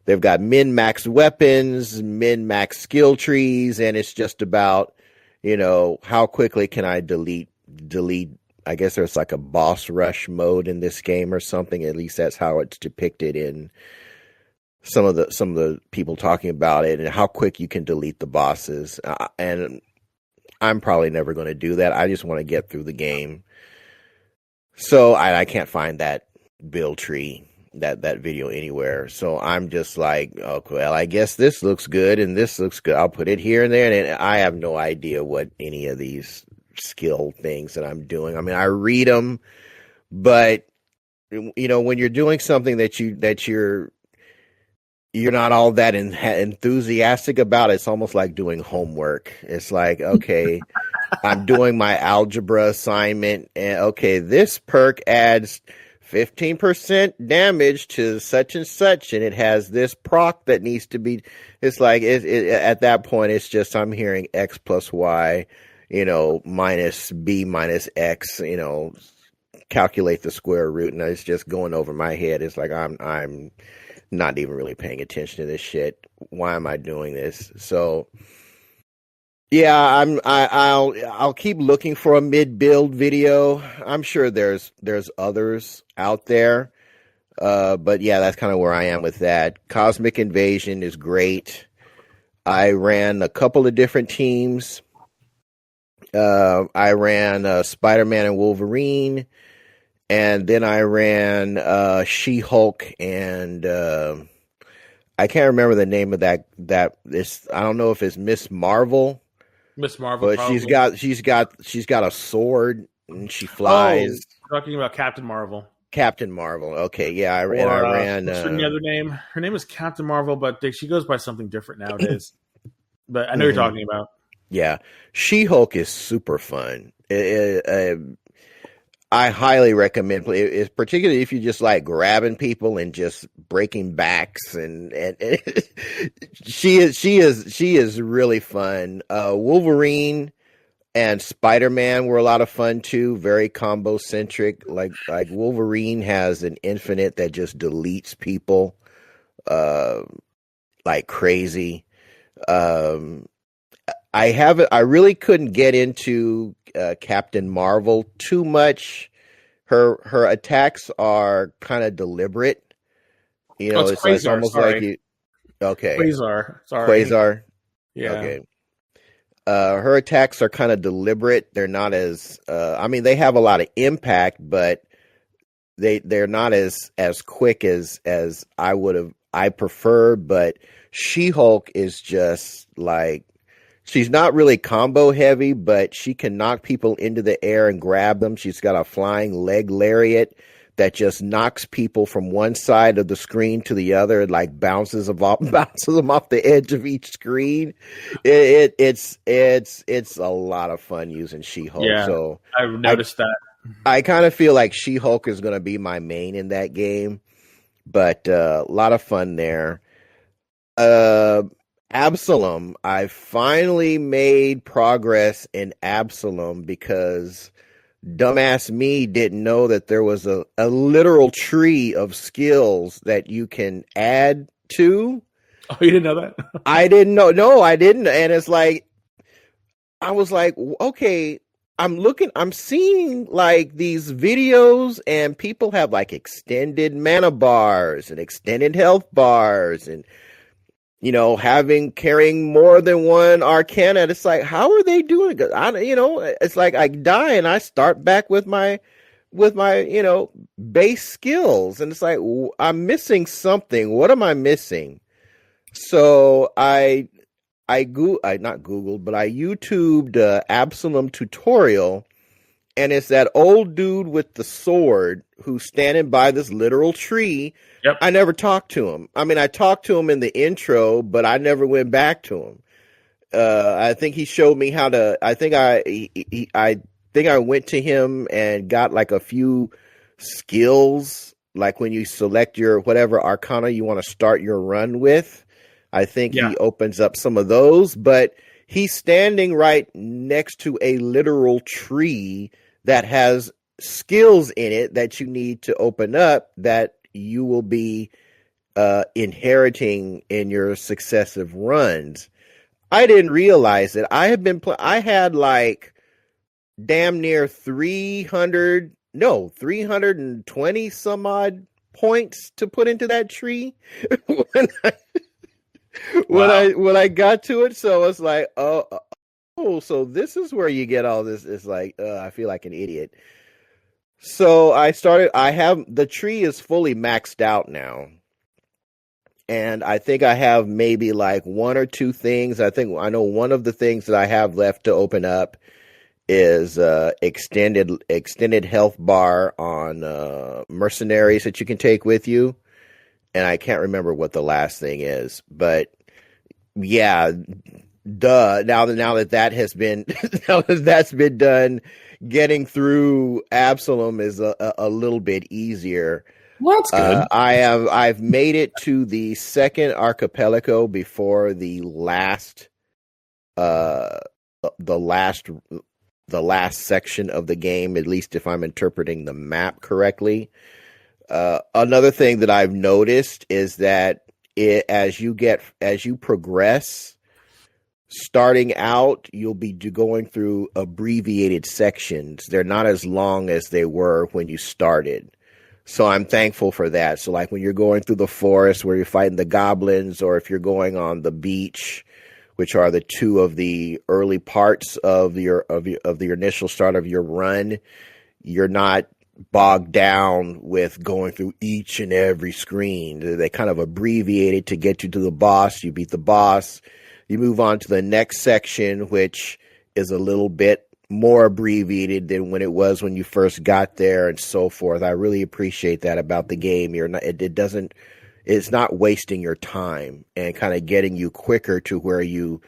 [SPEAKER 1] they've got min-max weapons, min-max skill trees, and it's just about, how quickly can I delete. I guess there's like a boss rush mode in this game or something. At least that's how it's depicted in some of the people talking about it, and how quick you can delete the bosses. And I'm probably never going to do that. I just want to get through the game. So I can't find that build tree, that video anywhere. So I'm just like, oh, well, I guess this looks good and this looks good. I'll put it here and there. And I have no idea what any of these skill things that I'm doing. I mean, I read them, but when you're doing something that you're not all that enthusiastic about, it's almost like doing homework. It's like, okay, I'm doing my algebra assignment, and okay, this perk adds 15% damage to such and such, and it has this proc that needs to be. It's like at that point, it's just I'm hearing X plus Y, minus B minus X, calculate the square root, and it's just going over my head. It's like I'm not even really paying attention to this shit. Why am I doing this? So yeah, I'll keep looking for a mid build video. I'm sure there's others out there. But yeah, that's kind of where I am with that. Cosmic Invasion is great. I ran a couple of different teams. I ran Spider-Man and Wolverine. And then I ran She-Hulk, and I can't remember the name of that. I don't know if it's Miss Marvel.
[SPEAKER 3] Miss Marvel,
[SPEAKER 1] but
[SPEAKER 3] probably.
[SPEAKER 1] she's got a sword and she flies.
[SPEAKER 3] Oh, talking about Captain Marvel.
[SPEAKER 1] Captain Marvel. Okay, yeah, I ran.
[SPEAKER 3] What's her other name? Her name is Captain Marvel, but she goes by something different nowadays. But I know you're talking about.
[SPEAKER 1] Yeah, She-Hulk is super fun. I highly recommend it, particularly if you just like grabbing people and just breaking backs, and she is really fun. Wolverine and Spider-Man were a lot of fun too. Very combo centric. Like Wolverine has an infinite that just deletes people like crazy. I really couldn't get into Captain Marvel too much. Her attacks are kind of deliberate. It's almost like you. Okay,
[SPEAKER 3] Quasar. Sorry.
[SPEAKER 1] Quasar.
[SPEAKER 3] Yeah.
[SPEAKER 1] Okay. Her attacks are kind of deliberate. They're not as. They have a lot of impact, but they're not as quick as I would have. I prefer, but She-Hulk is just like, she's not really combo heavy, but she can knock people into the air and grab them. She's got a flying leg lariat that just knocks people from one side of the screen to the other. It like bounces them off the edge of each screen. It's a lot of fun using She-Hulk.
[SPEAKER 3] Yeah,
[SPEAKER 1] so
[SPEAKER 3] I've noticed that.
[SPEAKER 1] I kind of feel like She-Hulk is going to be my main in that game, but a lot of fun there. Absalom, I finally made progress in Absalom because dumbass me didn't know that there was a literal tree of skills that you can add to.
[SPEAKER 3] Oh, you didn't know that?
[SPEAKER 1] I didn't know. No, I didn't. And it's like, I was like, okay, I'm seeing like these videos and people have like extended mana bars and extended health bars and, you know, carrying more than one arcana. It's like, how are they doing it? It's like I die and I start back with my, base skills. And it's like, I'm missing something. What am I missing? So I not Googled, but I YouTubed Absalom tutorial, and it's that old dude with the sword who's standing by this literal tree.
[SPEAKER 3] Yep.
[SPEAKER 1] I never talked to him. I mean, I talked to him in the intro, but I never went back to him. I think he showed me how to. I think I went to him and got like a few skills, like when you select your whatever arcana you want to start your run with. I think he opens up some of those, but he's standing right next to a literal tree that has skills in it that you need to open up that you will be inheriting in your successive runs. I didn't realize it. I had like damn near 320 some odd points to put into that tree when I got to it. So it's like, oh, so this is where you get all this. It's like, I feel like an idiot. So the tree is fully maxed out now. And I think I have maybe like one or two things. I know one of the things that I have left to open up is extended health bar on mercenaries that you can take with you. And I can't remember what the last thing is, but yeah, duh. Now that has been that's been done, getting through Absalom is a little bit easier.
[SPEAKER 3] Well, that's good.
[SPEAKER 1] I've made it to the second archipelago before the last section of the game, at least if I'm interpreting the map correctly. Another thing that I've noticed is that as you progress, starting out, you'll be going through abbreviated sections. They're not as long as they were when you started. So I'm thankful for that. So like when you're going through the forest where you're fighting the goblins, or if you're going on the beach, which are the two of the early parts of your initial start of your run, you're not bogged down with going through each and every screen. They kind of abbreviate it to get you to the boss. You beat the boss. You move on to the next section, which is a little bit more abbreviated than when it was when you first got there, and so forth. I really appreciate that about the game. It's not wasting your time and kind of getting you quicker to where you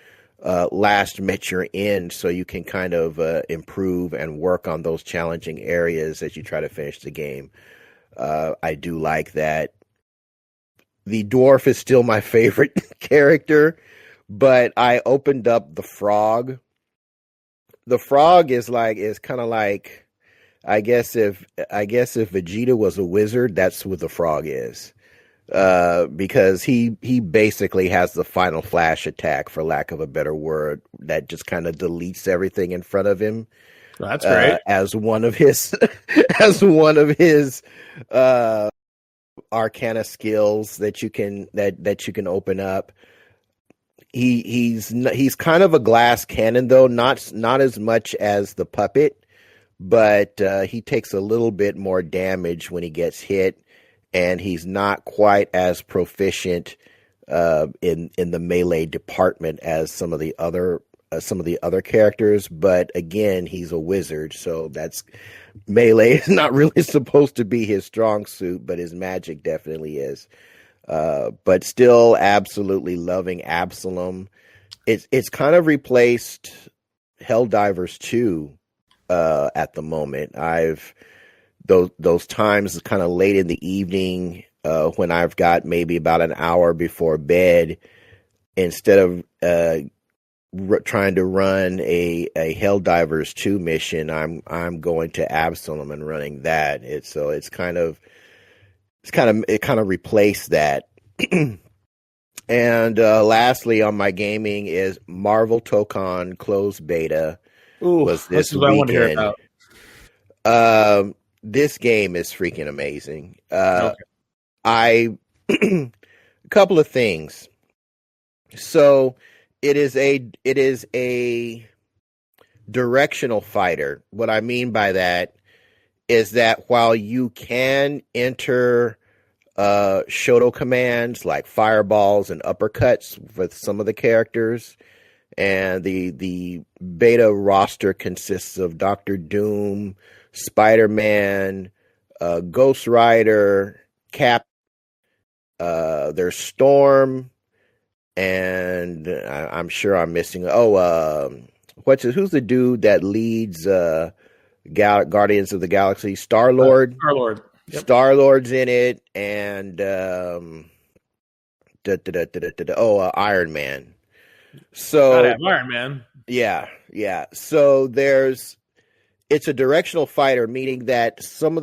[SPEAKER 1] last met your end, so you can kind of improve and work on those challenging areas as you try to finish the game. I do like that. The dwarf is still my favorite character, but I opened up the frog. The frog is kind of like, I guess if Vegeta was a wizard, that's what the frog is. Because he basically has the final flash attack, for lack of a better word, that just kind of deletes everything in front of him.
[SPEAKER 3] That's great.
[SPEAKER 1] As one of his arcana skills that you can open up. He's kind of a glass cannon, though, not as much as the puppet, but he takes a little bit more damage when he gets hit. and he's not quite as proficient in the melee department as some of the other characters. But again, he's a wizard, so that's melee is not really supposed to be his strong suit, but his magic definitely is. But still, absolutely loving Absalom. It's kind of replaced Helldivers 2 at the moment. I've those times kind of late in the evening when I've got maybe about an hour before bed, instead of trying to run a Helldivers 2 mission, I'm going to Absalom and running that. It kind of replaced that. And lastly on my gaming is Marvel Tokon closed beta. Was this weekend. I want to hear about. This game is freaking amazing. Okay. A couple of things. So it is a directional fighter. What I mean by that is that while you can enter Shoto commands like fireballs and uppercuts with some of the characters, and the beta roster consists of Doctor Doom, Spider-Man, Ghost Rider, Cap, there's Storm, and I'm sure I'm missing. Who's the dude that leads Guardians of the Galaxy? Star-Lord.
[SPEAKER 3] Star-Lord. Yep.
[SPEAKER 1] Star-Lord's in it, and Iron Man. So
[SPEAKER 3] Iron Man.
[SPEAKER 1] Yeah. So it's a directional fighter, meaning that all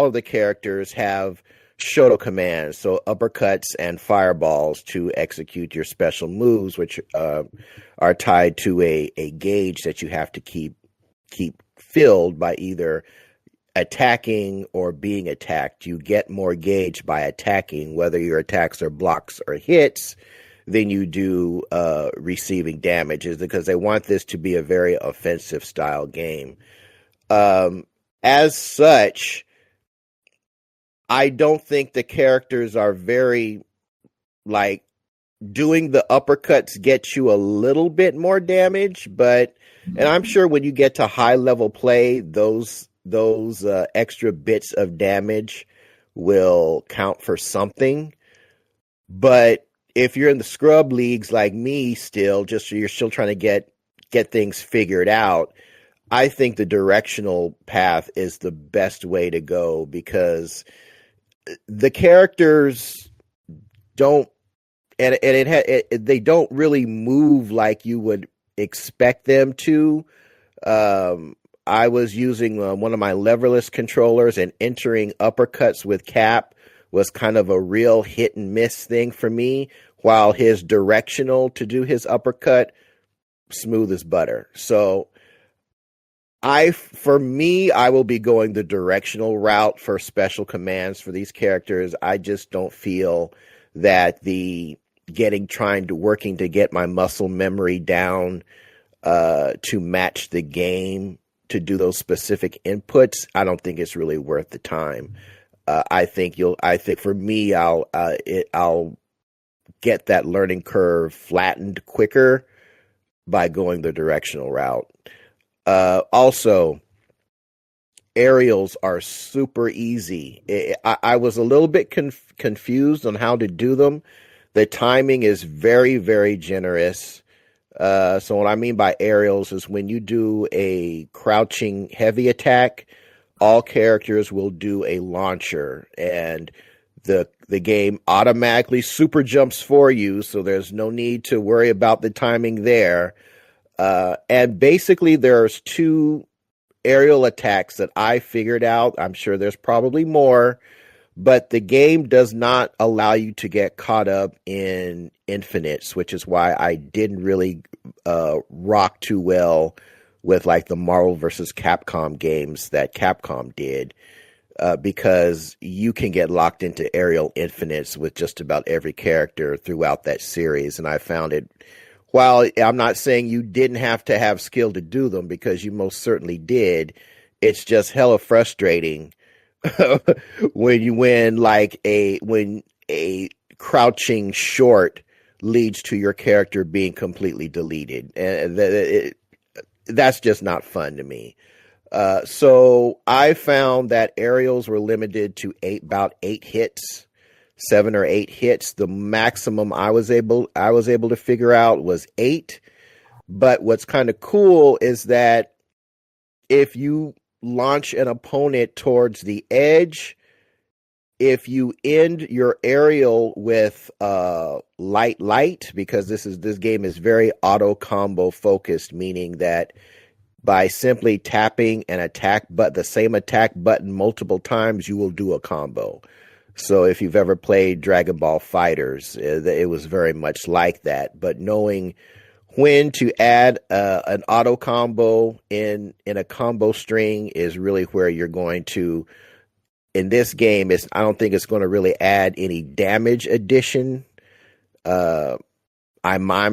[SPEAKER 1] of the characters have Shoto commands, so uppercuts and fireballs to execute your special moves, which are tied to a gauge that you have to keep filled by either attacking or being attacked. You get more gauge by attacking, whether your attacks are blocks or hits, than you do receiving damages, because they want this to be a very offensive style game. As such, I don't think the characters are very, like, doing the uppercuts gets you a little bit more damage, and I'm sure when you get to high level play, those extra bits of damage will count for something. But if you're in the scrub leagues like me, you're still trying to get things figured out, I think the directional path is the best way to go, because the characters don't, they don't really move like you would expect them to. I was using one of my leverless controllers, and entering uppercuts with Cap was kind of a real hit and miss thing for me, while his directional to do his uppercut, smooth as butter. So I will be going the directional route for special commands for these characters. I just don't feel that working to get my muscle memory down to match the game to do those specific inputs. I don't think it's really worth the time. I think for me, I'll get that learning curve flattened quicker by going the directional route. Also, aerials are super easy. I was a little bit confused on how to do them. The timing is very, very generous. So what I mean by aerials is when you do a crouching heavy attack, all characters will do a launcher, and the game automatically super jumps for you, so there's no need to worry about the timing there. And basically there's two aerial attacks that I figured out. I'm sure there's probably more, but the game does not allow you to get caught up in infinites, which is why I didn't really rock too well with like the Marvel versus Capcom games that Capcom did, because you can get locked into aerial infinites with just about every character throughout that series. And I found it, while I'm not saying you didn't have to have skill to do them, because you most certainly did, it's just hella frustrating when a crouching short leads to your character being completely deleted, and that's just not fun to me. So I found that aerials were limited to about 8 hits, 7 or 8 hits. The maximum I was able to figure out was 8. But what's kind of cool is that if you launch an opponent towards the edge, if you end your aerial with light, because this game is very auto combo focused, meaning that by simply tapping the same attack button multiple times, you will do a combo. So if you've ever played Dragon Ball Fighters, it was very much like that. But knowing when to add an auto combo in a combo string is really where you're going to. In this game, I don't think it's going to really add any damage addition. I'm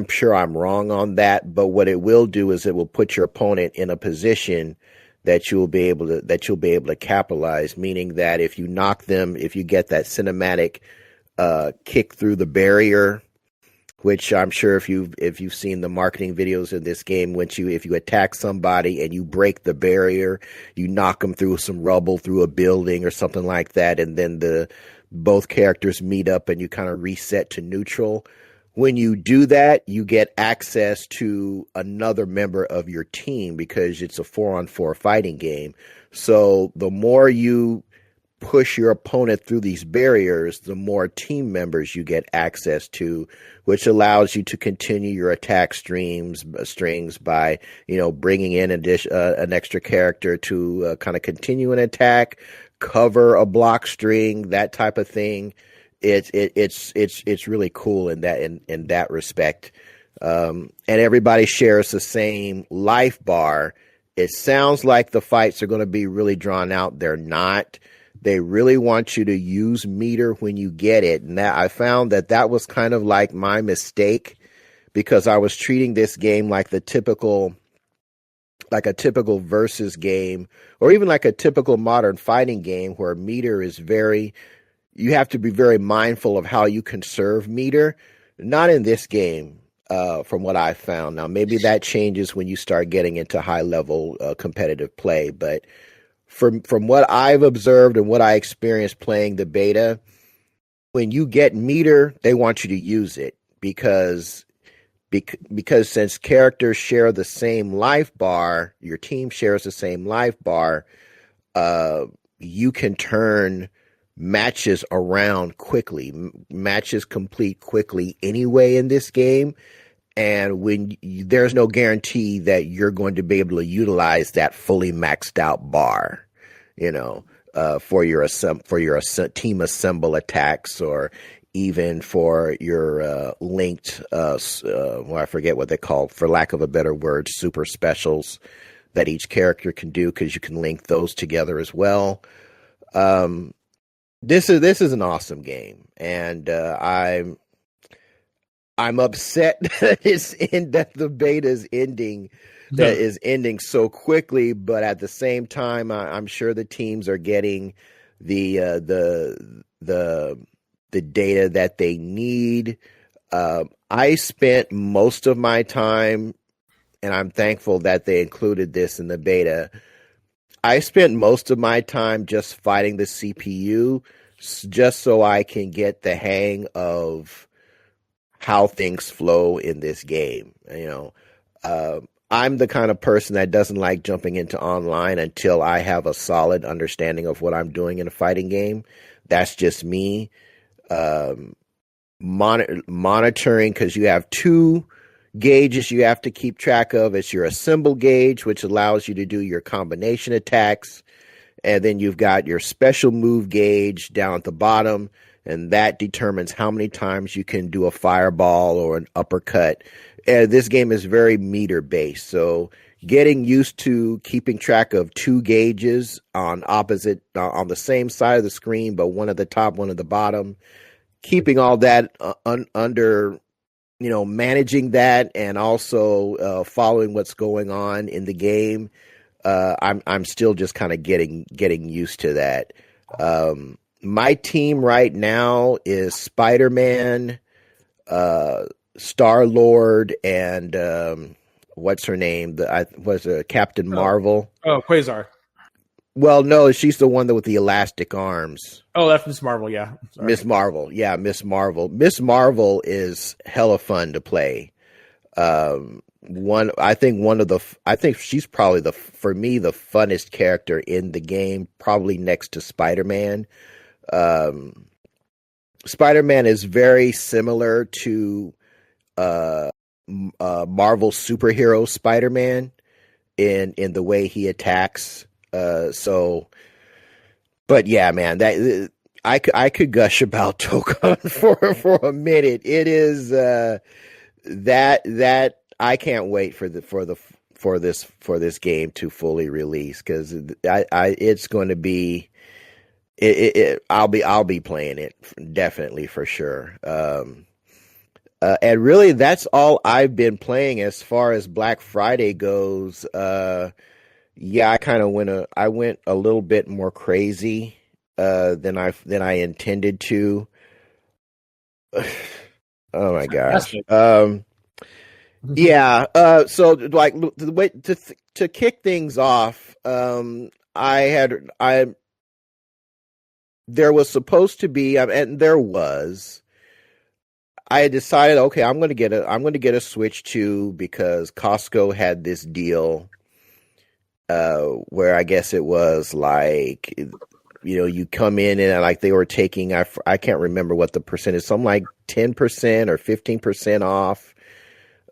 [SPEAKER 1] sure I'm wrong on that, but what it will do is it will put your opponent in a position that you'll be able to capitalize. Meaning that if you knock them, if you get that cinematic kick through the barrier, which I'm sure if you've seen the marketing videos of this game, if you attack somebody and you break the barrier, you knock them through some rubble, through a building or something like that, and then both characters meet up and you kind of reset to neutral. When you do that, you get access to another member of your team because it's a 4-on-4 fighting game. So the more you push your opponent through these barriers, the more team members you get access to, which allows you to continue your attack strings by, bringing in an extra character to kind of continue an attack, cover a block string, that type of thing. It's really cool in that respect. And everybody shares the same life bar. It sounds like the fights are going to be really drawn out. They're not. They really want you to use meter when you get it. And that I found that was kind of like my mistake, because I was treating this game like a typical versus game, or even like a typical modern fighting game where meter is you have to be very mindful of how you conserve meter. Not in this game, from what I found. Now, maybe that changes when you start getting into high level competitive play, but from what I've observed and what I experienced playing the beta, when you get meter, they want you to use it because since characters share the same life bar, your team shares the same life bar, you can turn matches around quickly. Matches complete quickly anyway in this game. And there's no guarantee that you're going to be able to utilize that fully maxed out bar, for your team assemble attacks, or even for your linked, I forget what they call, for lack of a better word, super specials that each character can do, because you can link those together as well. This is an awesome game, and I'm upset that the beta is ending. That is ending so quickly, but at the same time, I'm sure the teams are getting the data that they need. I spent most of my time, and I'm thankful that they included this in the beta. I spent most of my time just fighting the CPU, just so I can get the hang of how things flow in this game. I'm the kind of person that doesn't like jumping into online until I have a solid understanding of what I'm doing in a fighting game. That's just me. Monitoring, because you have 2 gauges you have to keep track of. It's your assemble gauge, which allows you to do your combination attacks. And then you've got your special move gauge down at the bottom, and that determines how many times you can do a fireball or an uppercut. And this game is very meter based, so getting used to keeping track of 2 gauges on the same side of the screen, but one at the top, one at the bottom, keeping all that under, managing that, and also following what's going on in the game. I'm still just kind of getting used to that. My team right now is Spider-Man, Star-Lord, and what's her name? Captain Marvel.
[SPEAKER 3] Oh, Quasar.
[SPEAKER 1] Well, no, she's the one with the elastic arms.
[SPEAKER 3] Oh, that's Miss Marvel. Yeah,
[SPEAKER 1] Miss Marvel. Yeah, Miss Marvel. Miss Marvel is hella fun to play. I think she's probably for me, the funnest character in the game, probably next to Spider-Man. Spider-Man is very similar to Marvel superhero Spider-Man in the way he attacks. But yeah, man, I could gush about Tokon for a minute. It is that I can't wait for this game to fully release, because it's going to be I'll be playing it definitely for sure. And really, that's all I've been playing as far as Black Friday goes. Yeah, I went a little bit more crazy than I intended to. Oh my gosh. Yeah. So like the way to kick things off, there was supposed to be, and there was. I had decided, okay, I'm going to get a Switch 2 because Costco had this deal where I guess it was like, you come in and like they were taking, I can't remember what the percentage, something like 10% or 15% off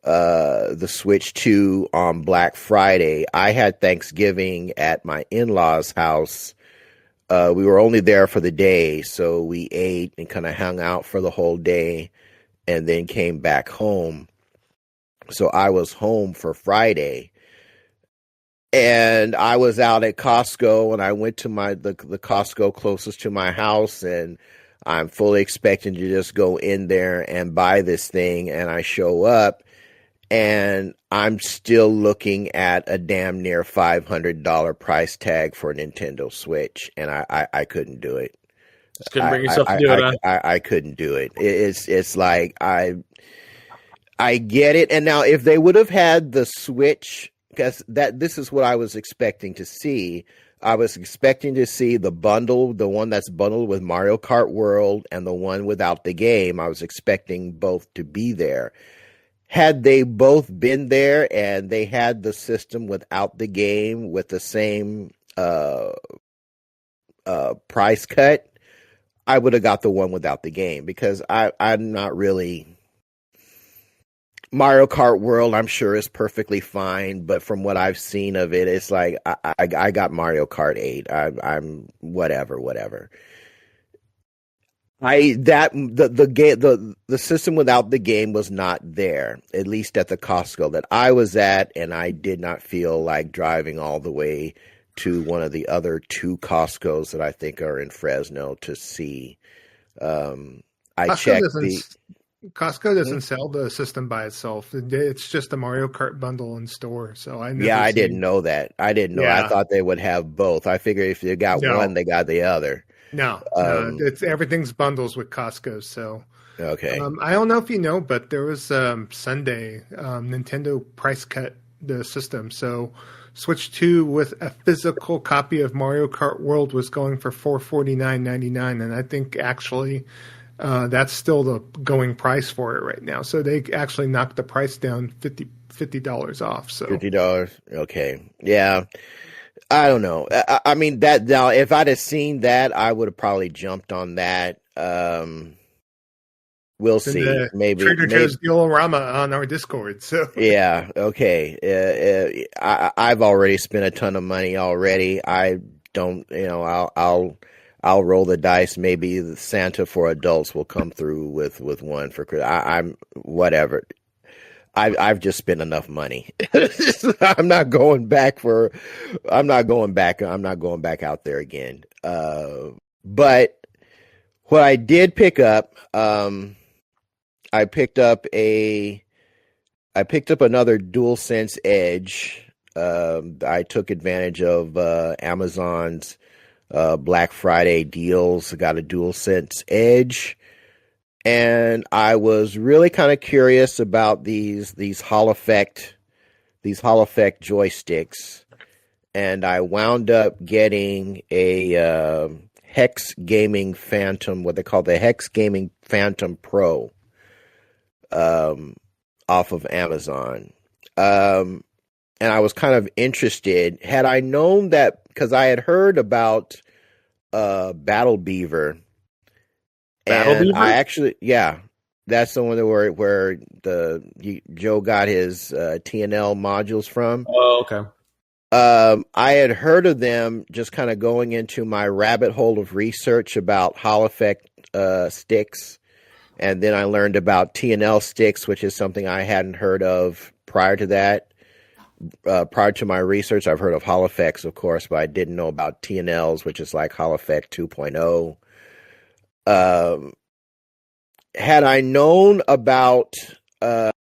[SPEAKER 1] the Switch 2 on Black Friday. I had Thanksgiving at my in-laws' house. We were only there for the day, so we ate and kind of hung out for the whole day and then came back home. So I was home for Friday. And I was out at Costco, and I went to the Costco closest to my house, and I'm fully expecting to just go in there and buy this thing. And I show up, and I'm still looking at a damn near $500 price tag for a Nintendo Switch, and I couldn't do it.
[SPEAKER 3] Just couldn't bring yourself to do it.
[SPEAKER 1] I couldn't do it. It's like I get it. And now if they would have had the Switch, because this is what I was expecting to see. I was expecting to see the bundle, the one that's bundled with Mario Kart World and the one without the game. I was expecting both to be there. Had they both been there and they had the system without the game with the same price cut, I would have got the one without the game, because I'm not really. Mario Kart World, I'm sure, is perfectly fine, but from what I've seen of it, it's like I got Mario Kart 8. I'm whatever. The system without the game was not there, at least at the Costco that I was at, and I did not feel like driving all the way to one of the other two Costcos that I think are in Fresno to see.
[SPEAKER 2] Costco doesn't sell the system by itself. It's just a Mario Kart bundle in store. So I
[SPEAKER 1] didn't know that. I didn't know. Yeah. I thought they would have both. I figured if they got one, they got the other.
[SPEAKER 2] No, it's everything's bundles with Costco. So
[SPEAKER 1] okay.
[SPEAKER 2] I don't know if you know, but there was Sunday Nintendo price cut the system. So Switch 2 with a physical copy of Mario Kart World was going for $449.99, and I think actually that's still the going price for it right now. So they actually knocked the price down $50 off. So
[SPEAKER 1] $50, okay, yeah. I don't know. I mean, that now, if I'd have seen that, I would have probably jumped on that. We'll see. Maybe
[SPEAKER 2] Trader Joe's Diorama on our Discord. So
[SPEAKER 1] yeah, okay. I've already spent a ton of money already. I don't, I'll roll the dice. Maybe the Santa for adults will come through with one for Christmas. I'm whatever. I've just spent enough money. I'm not going back out there again. But what I did pick up, I picked up another DualSense Edge. I took advantage of Amazon's Black Friday deals. I got a DualSense Edge, and I was really kind of curious about these Hall Effect joysticks, and I wound up getting a Hex Gaming Phantom, what they call the Hex Gaming Phantom Pro, off of Amazon. And I was kind of interested. Had I known that, because I had heard about Battle Beaver. I actually, yeah, that's the one where Joe got his TNL modules from.
[SPEAKER 3] Oh, okay.
[SPEAKER 1] I had heard of them just kind of going into my rabbit hole of research about Hall Effect sticks. And then I learned about TNL sticks, which is something I hadn't heard of prior to that. Prior to my research, I've heard of Hall Effects, of course, but I didn't know about TNLs, which is like Hall Effect 2.0. Had I known about the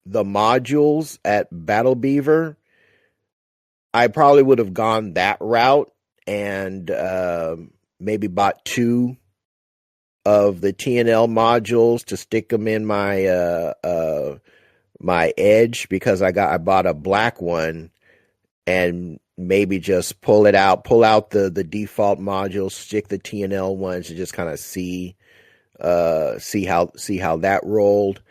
[SPEAKER 1] modules at Battle Beaver, I probably would have gone that route and maybe bought 2 of the TNL modules to stick them in my my Edge, because I bought a black one, and maybe just pull out the default modules, stick the TNL ones, and just kind of see how that rolled.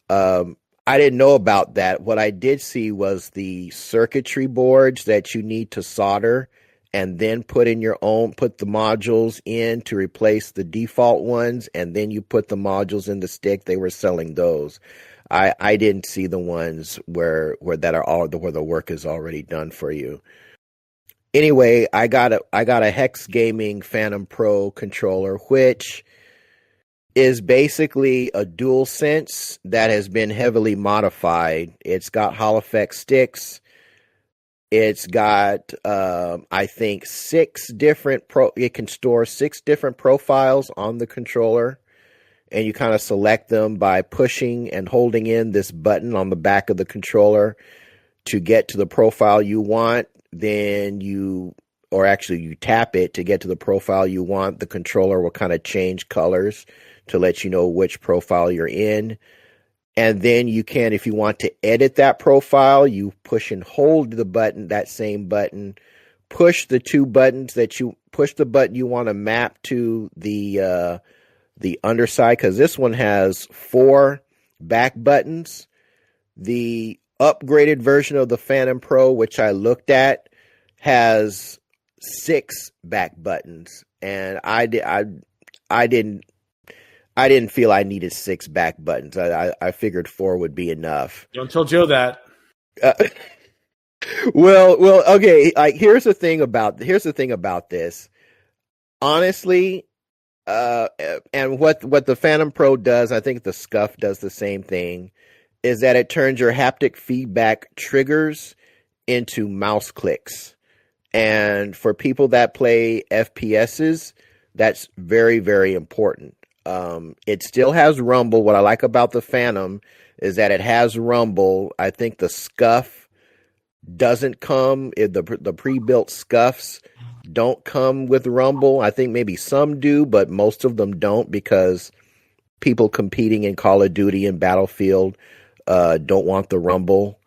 [SPEAKER 1] I didn't know about that. What I did see was the circuitry boards that you need to solder and then put the modules in to replace the default ones, and then you put the modules in the stick. They were selling those. I didn't see the ones where the work is already done for you. Anyway, I got a Hex Gaming Phantom Pro controller, which is basically a DualSense that has been heavily modified. It's got Hall Effect sticks. It's got, I think, 6 different it can store 6 different profiles on the controller, and you kind of select them by pushing and holding in this button on the back of the controller to get to the profile you want. Then you tap it to get to the profile you want. The controller will kind of change colors to let you know which profile you're in. And then you can, if you want to edit that profile, you push and hold that same button, push the 2 buttons push the button you want to map to the underside, because this one has 4 back buttons. The upgraded version of the Phantom Pro, which I looked at, has 6 back buttons, and I didn't feel I needed 6 back buttons. I figured 4 would be enough.
[SPEAKER 3] Don't tell Joe that.
[SPEAKER 1] Well, okay. Like, here's the thing about this. Honestly, and what the Phantom Pro does, I think the Scuff does the same thing, is that it turns your haptic feedback triggers into mouse clicks. And for people that play FPSs, that's very, very important. It still has rumble. What I like about the Phantom is that it has rumble. I think the Scuff doesn't come, the pre-built Scuffs don't come with rumble. I think maybe some do, but most of them don't, because people competing in Call of Duty and Battlefield don't want the rumble,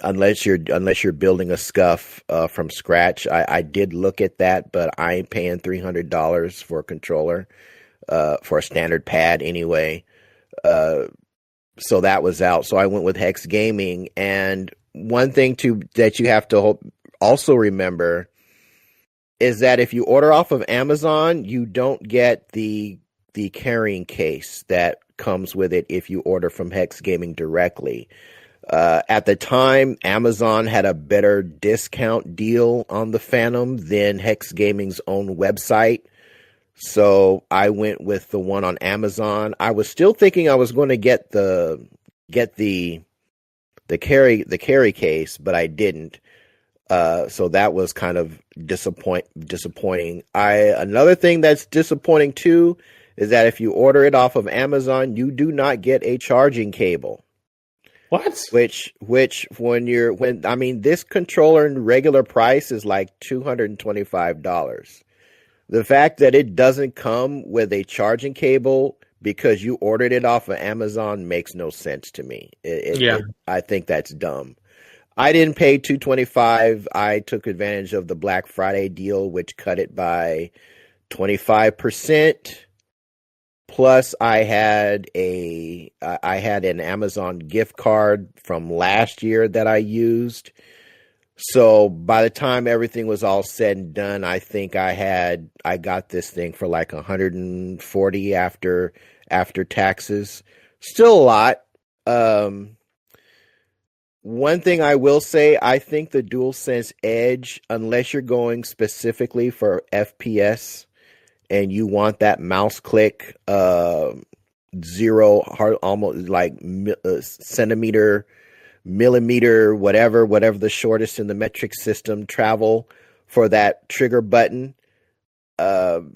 [SPEAKER 1] unless you're building a Scuff from scratch. I did look at that, but I ain't paying $300 for a controller, for a standard pad anyway. So that was out. So I went with Hex Gaming. And one thing that you have to also remember is that if you order off of Amazon, you don't get the carrying case that comes with it if you order from Hex Gaming directly. At the time, Amazon had a better discount deal on the Phantom than Hex Gaming's own website. So I went with the one on Amazon. I was still thinking I was going to get the carry case, but I didn't. So that was kind of disappointing. Another thing that's disappointing too is that if you order it off of Amazon, you do not get a charging cable.
[SPEAKER 3] What?
[SPEAKER 1] Which this controller in regular price is like $225. The fact that it doesn't come with a charging cable because you ordered it off of Amazon makes no sense to me. I think that's dumb. I didn't pay $225. I took advantage of the Black Friday deal, which cut it by 25%. Plus, I had an Amazon gift card from last year that I used. So by the time everything was all said and done, I think I got this thing for like $140 after taxes. Still a lot. One thing I will say, I think the DualSense Edge, unless you're going specifically for FPS and you want that mouse click, almost like centimeter, millimeter, whatever the shortest in the metric system travel for that trigger button, the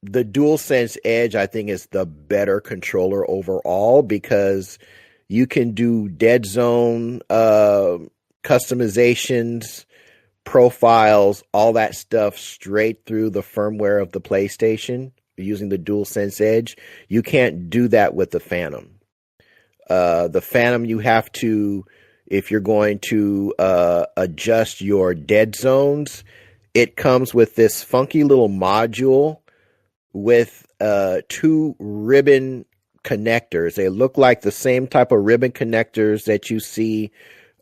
[SPEAKER 1] DualSense Edge, I think, is the better controller overall because you can do dead zone customizations, profiles, all that stuff straight through the firmware of the PlayStation using the DualSense Edge. You can't do that with the Phantom. The Phantom, you have to, if you're going to adjust your dead zones, it comes with this funky little module with 2 ribbon connectors. They look like the same type of ribbon connectors that you see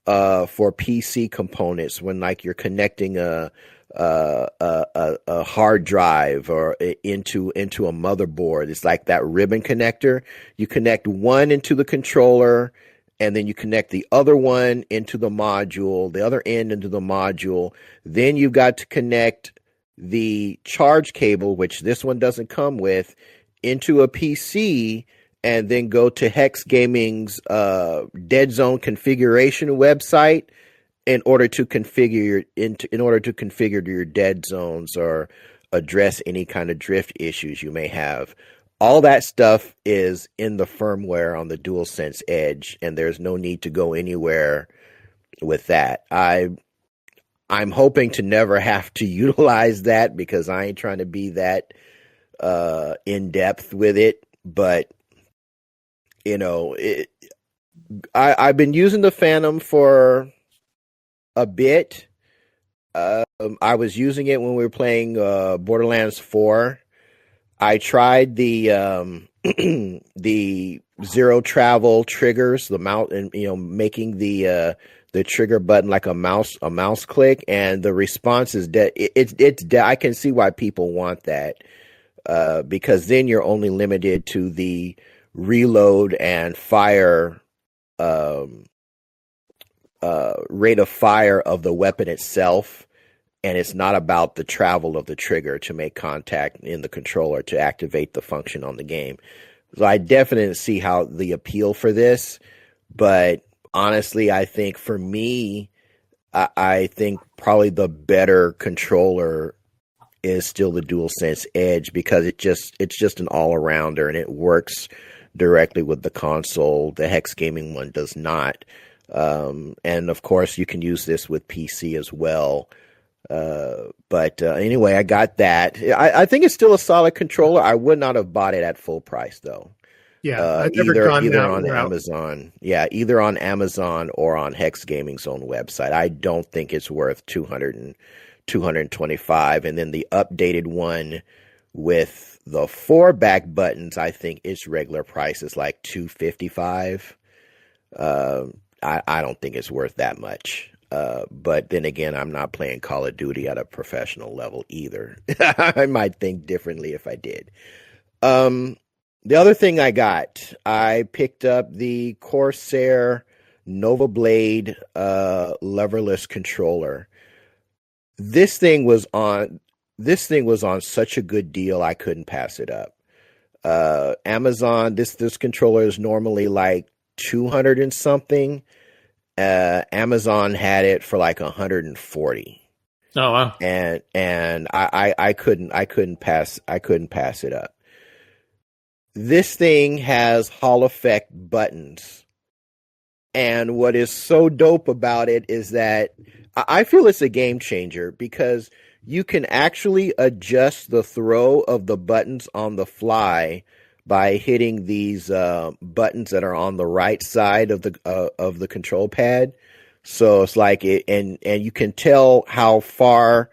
[SPEAKER 1] for PC components when like you're connecting a hard drive or into a motherboard. It's like that ribbon connector. You connect one into the controller, and then you connect the other one into the module, the other end into the module. Then you've got to connect the charge cable, which this one doesn't come with, into a PC, and then go to Hex Gaming's Dead Zone configuration website in order to configure your dead zones or address any kind of drift issues you may have. All that stuff is in the firmware on the DualSense Edge, and there's no need to go anywhere with that. I'm hoping to never have to utilize that because I ain't trying to be that in depth with it. But you know, I've been using the Phantom for a bit. I was using it when we were playing Borderlands 4. I tried the the zero travel triggers, the mouse, and making the trigger button like a mouse click, and the response is dead. I can see why people want that because then you're only limited to the reload and fire rate of fire of the weapon itself, and it's not about the travel of the trigger to make contact in the controller to activate the function on the game. So I definitely see how the appeal for this, but honestly, I think for me, I think probably the better controller is still the DualSense Edge because it's just an all-arounder and it works directly with the console. The Hex Gaming one does not. And of course, you can use this with PC as well. But anyway, I got that. I think it's still a solid controller. I would not have bought it at full price though.
[SPEAKER 2] Yeah, I've never gone
[SPEAKER 1] either
[SPEAKER 2] that
[SPEAKER 1] on
[SPEAKER 2] route.
[SPEAKER 1] Amazon. Yeah, either on Amazon or on Hex Gaming's own website. I don't think it's worth $225. And then the updated one with the 4 back buttons, I think its regular price is like $255. I don't think it's worth that much. But then again, I'm not playing Call of Duty at a professional level either. I might think differently if I did. The other thing I picked up the Corsair Nova Blade leverless controller. This thing was on such a good deal, I couldn't pass it up. Amazon, this controller is normally like 200 and something. Amazon had it for like 140.
[SPEAKER 3] Oh wow!
[SPEAKER 1] And I couldn't pass it up. This thing has Hall effect buttons, And what is so dope about it is that I feel it's a game changer because you can actually adjust the throw of the buttons on the fly by hitting these buttons that are on the right side of the control pad. So it's like and you can tell how far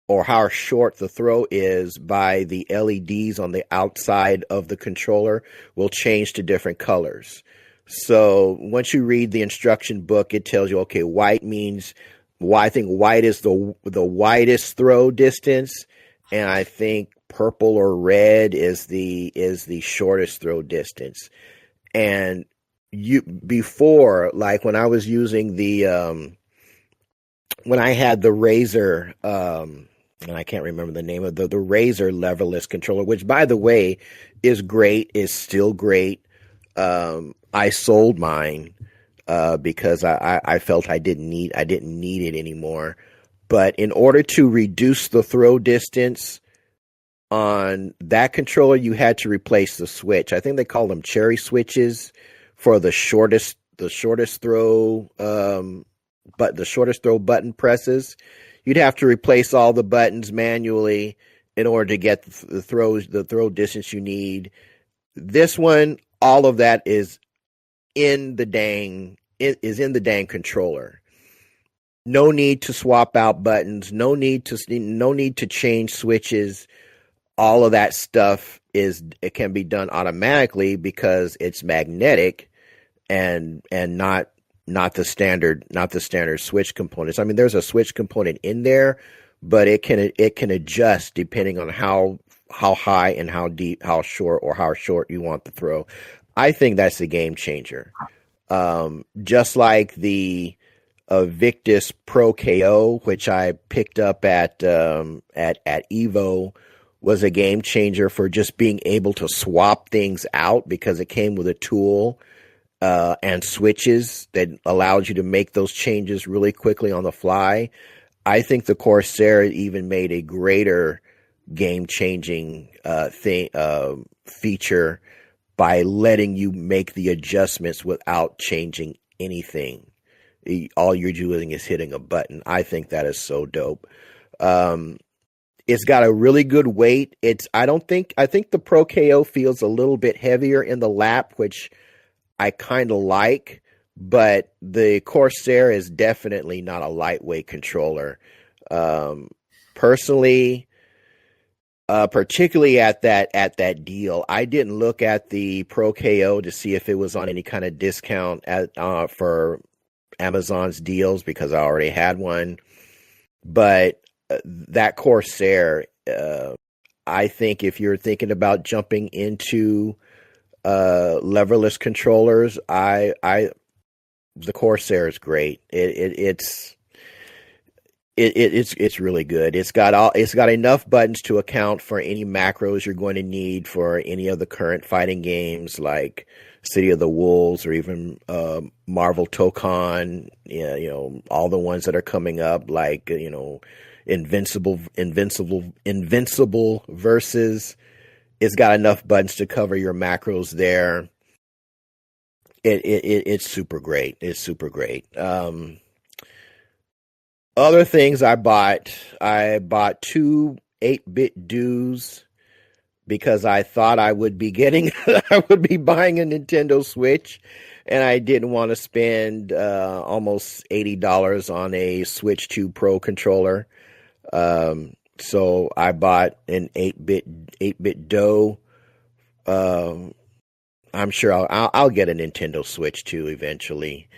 [SPEAKER 1] or how short the throw is by the LEDs on the outside of the controller will change to different colors. So once you read the instruction book, it tells you, okay, white means, I think white is the widest throw distance, and I think purple or red is the shortest throw distance. And before, like when I was using when I had the Razer, and I can't remember the name of the Razer leverless controller, which by the way is great, is still great. I sold mine because I felt I didn't need it anymore. But in order to reduce the throw distance on that controller, you had to replace the switch. I think they call them cherry switches for the shortest throw, but the shortest throw button presses. You'd have to replace all the buttons manually in order to get the throw distance you need. This one, all of that is in the dang controller. No need to swap out buttons. No need to change switches. All of that stuff it can be done automatically because it's magnetic and not the standard switch components. I mean, there's a switch component in there, but it can adjust depending on how high and how deep, how short you want the throw. I think that's a game changer. Just like the Victus Pro KO, which I picked up at Evo, was a game changer for just being able to swap things out because it came with a tool and switches that allowed you to make those changes really quickly on the fly. I think the Corsair even made a greater game-changing feature by letting you make the adjustments without changing anything. All you're doing is hitting a button. I think that is so dope. It's got a really good weight. I think the Pro KO feels a little bit heavier in the lap, which I kind of like, but the Corsair is definitely not a lightweight controller. Personally, particularly at that deal, I didn't look at the Pro KO to see if it was on any kind of discount for Amazon's deals because I already had one. But that Corsair, I think if you're thinking about jumping into leverless controllers, the Corsair is great. It's really good. It's got enough buttons to account for any macros you're going to need for any of the current fighting games like City of the Wolves or even Marvel Tokon, all the ones that are coming up like, Invincible versus. It's got enough buttons to cover your macros there. It's super great. It's super great. Other things I bought 2 8-bit dues because I thought I would be buying a Nintendo Switch, and I didn't want to spend almost $80 on a Switch 2 Pro controller. So I bought an 8-bit dough. I'm sure I'll get a Nintendo Switch 2 eventually.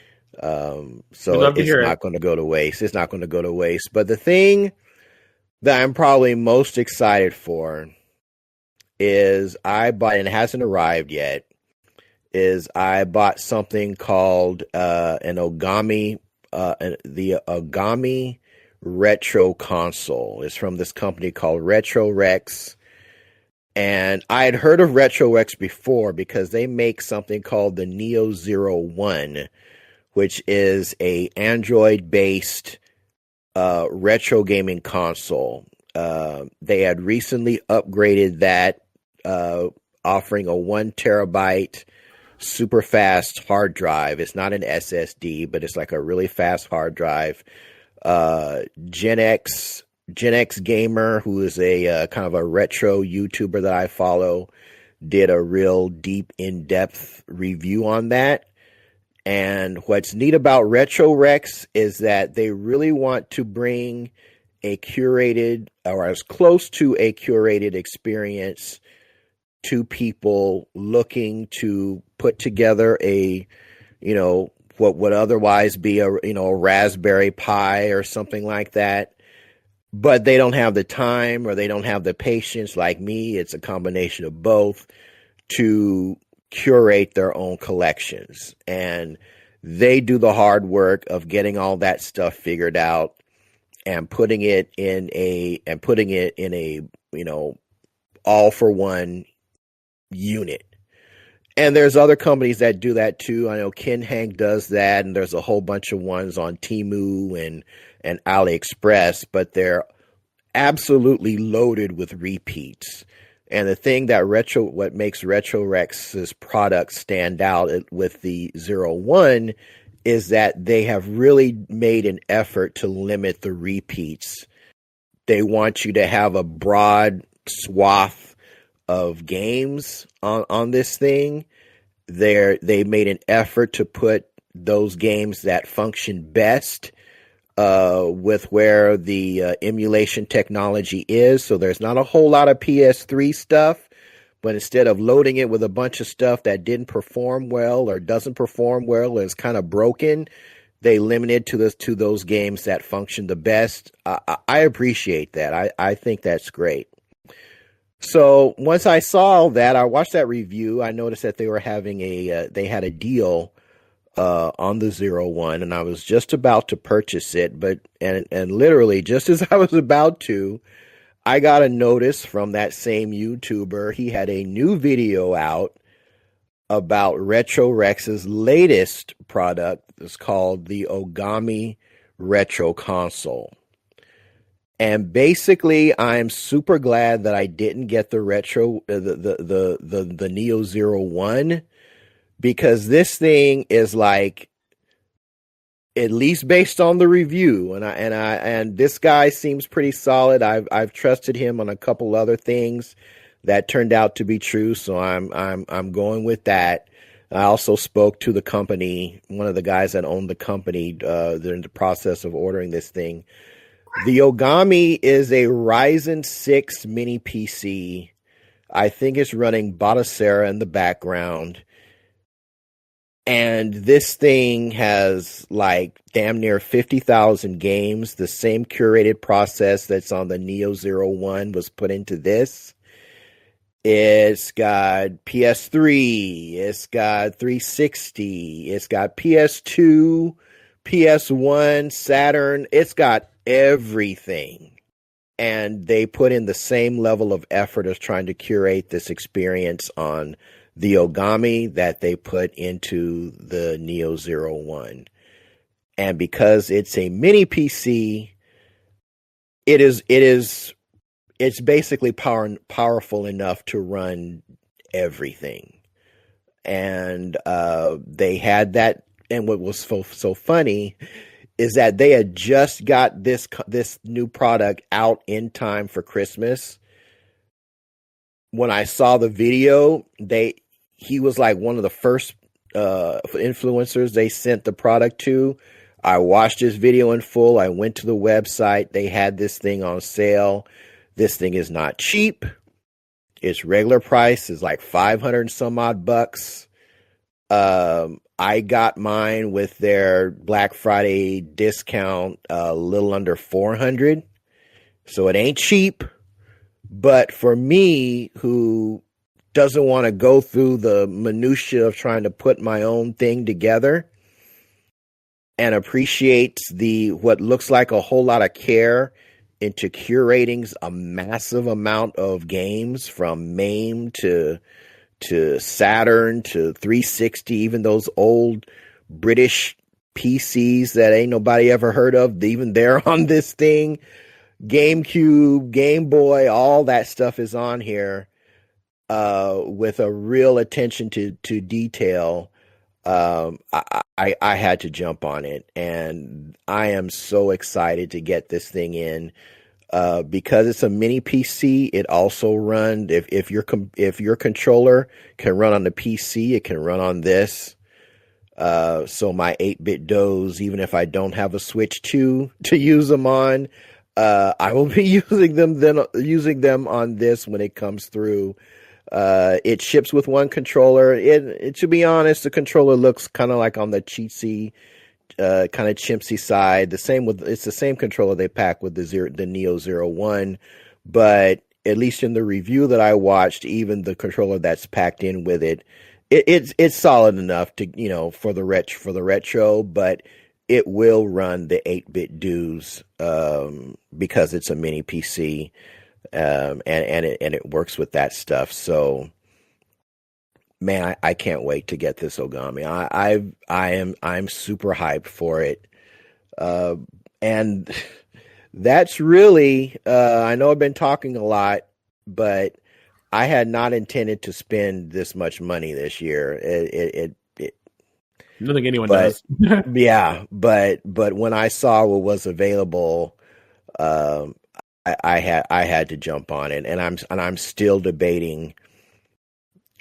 [SPEAKER 1] So it's not going to go to waste. It's not going to go to waste. But the thing that I'm probably most excited for is I bought, and it hasn't arrived yet, is I bought something called an Ogami, the Ogami Retro Console. It's from this company called Retro Rex. And I had heard of Retro Rex before because they make something called the Neo Zero One, which is a Android-based retro gaming console. They had recently upgraded that, offering a 1 terabyte super fast hard drive. It's not an SSD, but it's like a really fast hard drive. Gen X Gamer, who is a kind of a retro YouTuber that I follow, did a real deep, in-depth review on that. And what's neat about Retro Rex is that they really want to bring a curated, or as close to a curated experience to people looking to put together a, what would otherwise be a Raspberry Pi or something like that. But they don't have the time, or they don't have the patience like me. It's a combination of both to curate their own collections. And they do the hard work of getting all that stuff figured out and putting it in a all for one unit. And there's other companies that do that too. I know Ken Hank does that, and there's a whole bunch of ones on Temu and AliExpress, but they're absolutely loaded with repeats. And the thing that what makes Retro Rex's product stand out with the 01 is that they have really made an effort to limit the repeats. They want you to have a broad swath of games on this thing. They made an effort to put those games that function best with where the emulation technology is. So there's not a whole lot of PS3 stuff, but instead of loading it with a bunch of stuff that didn't perform well or doesn't perform well or is kind of broken, they limited to those games that function the best. I appreciate that. I think that's great. So once I saw that, I watched that review. I noticed that they were having they had a deal on the 01, and I was just about to purchase it, and literally just as I was about to, I got a notice from that same YouTuber. He had a new video out about Retro Rex's latest product. It's called the Ogami Retro Console. And basically, I'm super glad that I didn't get the Neo 01, because this thing is like, at least based on the review, and this guy seems pretty solid. I've trusted him on a couple other things that turned out to be true, so I'm going with that. I also spoke to the company, one of the guys that owned the company. They're in the process of ordering this thing. The Ogami is a Ryzen 6 mini PC. I think it's running Batocera in the background. And this thing has like damn near 50,000 games. The same curated process that's on the Neo 01 was put into this. It's got PS3, it's got 360, it's got PS2, PS1, Saturn. It's got everything. And they put in the same level of effort as trying to curate this experience on the Ogami that they put into the Neo 01. And because it's a mini PC, it's basically powerful enough to run everything. And they had that. And what was so funny is that they had just got this new product out in time for Christmas. When I saw the video, he was like one of the first influencers they sent the product to. I watched his video in full. I went to the website. They had this thing on sale. This thing is not cheap. Its regular price is like 500 and some odd bucks. I got mine with their Black Friday discount a little under 400. So it ain't cheap. But for me, who doesn't want to go through the minutia of trying to put my own thing together and appreciates what looks like a whole lot of care into curating a massive amount of games from MAME to Saturn to 360, even those old British PCs that ain't nobody ever heard of, even they're on this thing. GameCube, Game Boy, all that stuff is on here. with a real attention to detail. I had to jump on it, and I am so excited to get this thing in. Because it's a mini PC, it also runs if your controller can run on the PC, it can run on this. So my 8-bit does, even if I don't have a Switch 2 to use them on, I will be using them on this when it comes through. It ships with one controller. It to be honest, the controller looks kind of like on the cheatsy, kind of chimpsy side. It's the same controller they pack with the Neo 01, but at least in the review that I watched, even the controller that's packed in with it's solid enough to, for the retro, but it will run the 8-bit dues, because it's a mini PC, and it works with that stuff. So, man, I can't wait to get this Ogami. I'm super hyped for it. And that's really, I know I've been talking a lot, but I had not intended to spend this much money this year. I
[SPEAKER 3] don't think anyone does.
[SPEAKER 1] Yeah, but when I saw what was available, I had to jump on it, and I'm still debating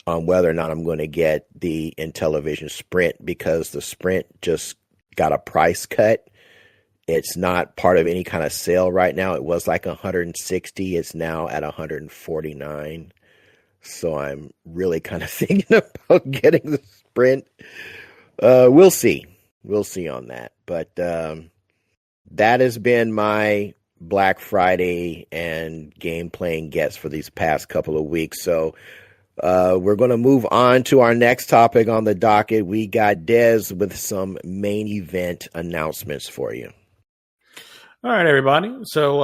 [SPEAKER 1] on whether or not I'm going to get the Intellivision Sprint, because the Sprint just got a price cut. It's not part of any kind of sale right now. It was like $160. It's now at $149. So I'm really kind of thinking about getting the Sprint. We'll see. We'll see on that. But that has been my Black Friday and game playing gets for these past couple of weeks. So we're going to move on to our next topic on the docket. We got Dez with some main event announcements for you.
[SPEAKER 3] All right, everybody. So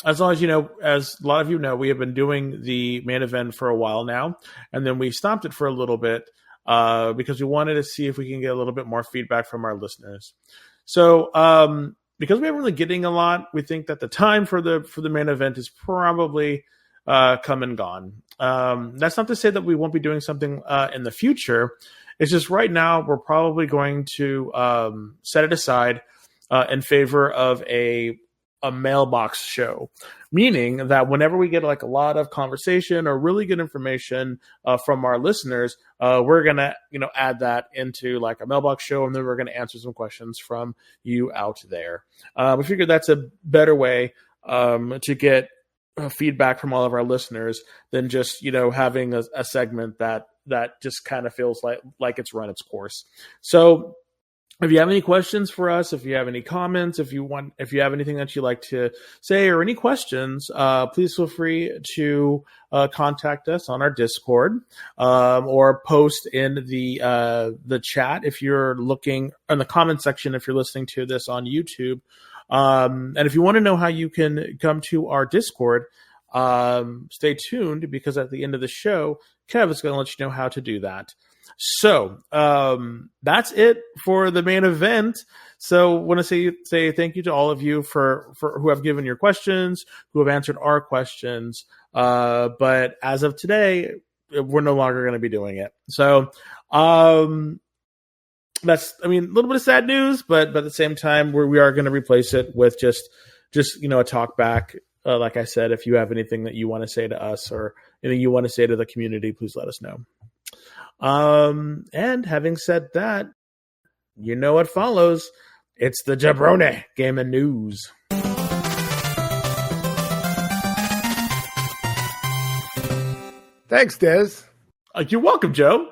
[SPEAKER 3] as long as you know, as a lot of you know, we have been doing the main event for a while now, and then we stopped it for a little bit because we wanted to see if we can get a little bit more feedback from our listeners. So because we haven't really getting a lot, we think that the time for the main event is probably come and gone. That's not to say that we won't be doing something in the future. It's just right now we're probably going to set it aside in favor of a mailbox show, meaning that whenever we get like a lot of conversation or really good information from our listeners, we're gonna add that into like a mailbox show, and then we're gonna answer some questions from you out there. We figured that's a better way to get feedback from all of our listeners than just having a segment that just kind of feels like it's run its course. So if you have any questions for us, if you have any comments, if you have anything that you'd like to say or any questions, please feel free to contact us on our Discord, or post in the chat if you're looking in the comment section if you're listening to this on YouTube. And if you want to know how you can come to our Discord, stay tuned, because at the end of the show, Kev is going to let you know how to do that. So that's it for the main event. So I want to say thank you to all of you for who have given your questions, who have answered our questions. But as of today, we're no longer going to be doing it. So that's, a little bit of sad news, but at the same time, we are going to replace it with just a talk back. Like I said, if you have anything that you want to say to us or anything you want to say to the community, please let us know. And having said that, what follows. It's the Jabroni Game and News.
[SPEAKER 2] Thanks, Des.
[SPEAKER 3] You're welcome, Joe.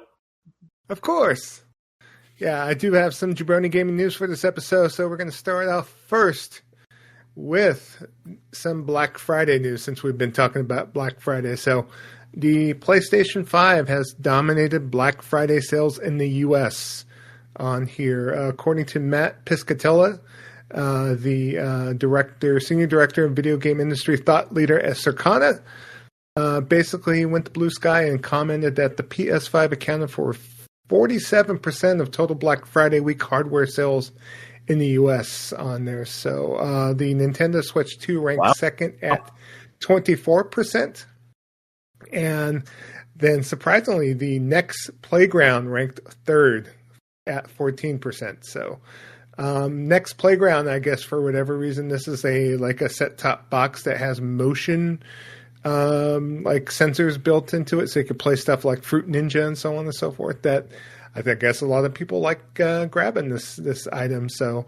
[SPEAKER 2] Of course. Yeah, I do have some Jabroni Gaming news for this episode, so we're going to start off first with some Black Friday news, since we've been talking about Black Friday. So the PlayStation 5 has dominated Black Friday sales in the U.S. on here. According to Matt Piscatella, the senior director of video game industry thought leader at Circana, basically went to Blue Sky and commented that the PS5 accounted for 47% of total Black Friday week hardware sales in the U.S. on there. So the Nintendo Switch 2 ranked second at 24%. And Then surprisingly, the Next Playground ranked third at 14%. So Next Playground, I guess for whatever reason, this is a set-top box that has motion sensors built into it, so you can play stuff like Fruit Ninja and so on and so forth. That I guess a lot of people like grabbing this item. So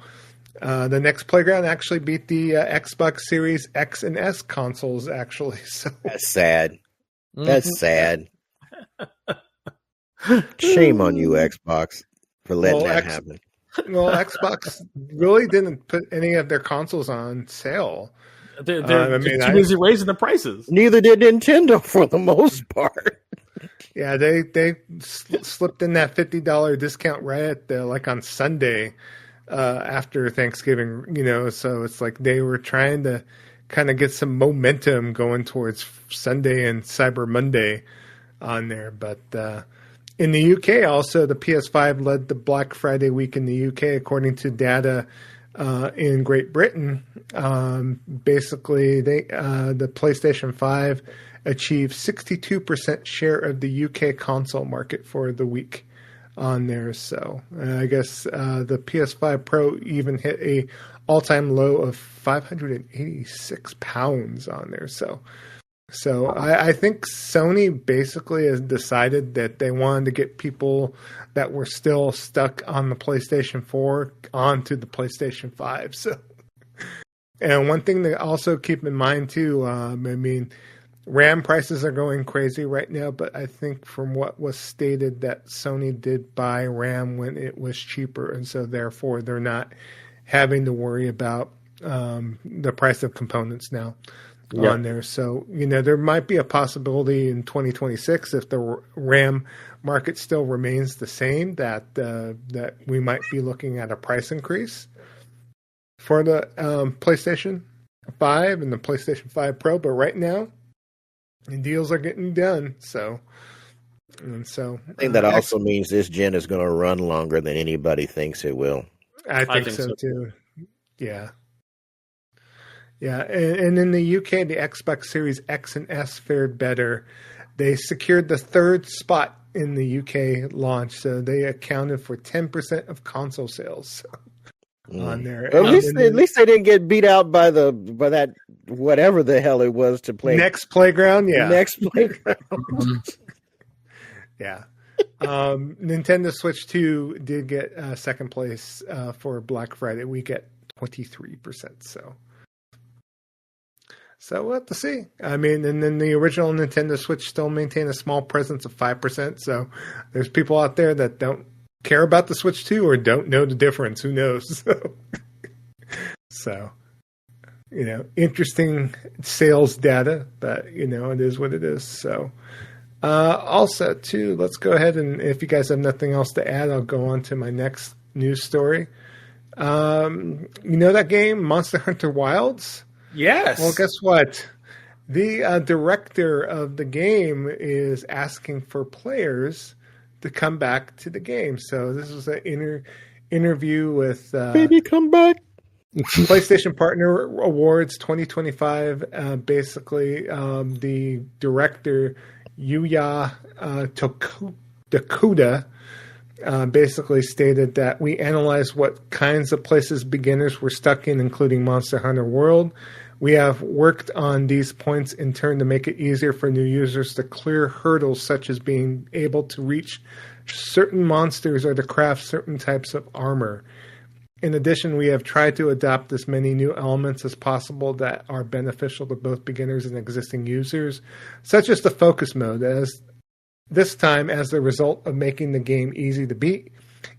[SPEAKER 2] the Next Playground actually beat the Xbox Series X and S consoles, actually. So
[SPEAKER 1] that's sad. That's sad. Shame on you, Xbox, for letting that happen.
[SPEAKER 2] Well, Xbox really didn't put any of their consoles on sale.
[SPEAKER 3] They're too busy raising the prices.
[SPEAKER 1] Neither did Nintendo for the most part.
[SPEAKER 2] Yeah, they slipped in that $50 discount right at on Sunday after Thanksgiving. So it's like they were trying to kind of get some momentum going towards Sunday and Cyber Monday on there. But in the UK, also the PS5 led the Black Friday week in the UK, according to data in Great Britain. Basically, the PlayStation 5 achieved 62% share of the UK console market for the week on there. So I guess the PS5 Pro even hit a all-time low of £586 on there. So I think Sony basically has decided that they wanted to get people that were still stuck on the PlayStation 4 onto the PlayStation 5. So, and one thing to also keep in mind too, RAM prices are going crazy right now, but I think from what was stated that Sony did buy RAM when it was cheaper, and so therefore they're not having to worry about the price of components now. Yep. On there. So, there might be a possibility in 2026 if the RAM market still remains the same that we might be looking at a price increase for the PlayStation 5 and the PlayStation 5 Pro. But right now, the deals are getting done. So, I
[SPEAKER 1] think that also means this gen is going to run longer than anybody thinks it will.
[SPEAKER 2] I think so too. Yeah. Yeah, and in the UK, the Xbox Series X and S fared better. They secured the third spot in the UK launch, so they accounted for 10% of console sales on there.
[SPEAKER 1] At least they didn't get beat out by that whatever the hell it was to play.
[SPEAKER 2] Next Playground, yeah.
[SPEAKER 1] Next Playground.
[SPEAKER 2] Yeah. Nintendo Switch 2 did get second place for Black Friday week at 23%, So we'll have to see. And then the original Nintendo Switch still maintain a small presence of 5%. So there's people out there that don't care about the Switch 2 or don't know the difference. Who knows? So interesting sales data, but it is what it is. So also too, let's go ahead and if you guys have nothing else to add, I'll go on to my next news story. That game, Monster Hunter Wilds?
[SPEAKER 3] Yes.
[SPEAKER 2] Well, guess what? The director of the game is asking for players to come back to the game. So this was an interview with
[SPEAKER 1] Baby, come back.
[SPEAKER 2] PlayStation Partner Awards 2025. Basically, the director Yuya Takuda basically stated that we analyzed what kinds of places beginners were stuck in, including Monster Hunter World. We have worked on these points in turn to make it easier for new users to clear hurdles such as being able to reach certain monsters or to craft certain types of armor. In addition, we have tried to adopt as many new elements as possible that are beneficial to both beginners and existing users, such as the focus mode, as this time as the result of making the game easy to beat,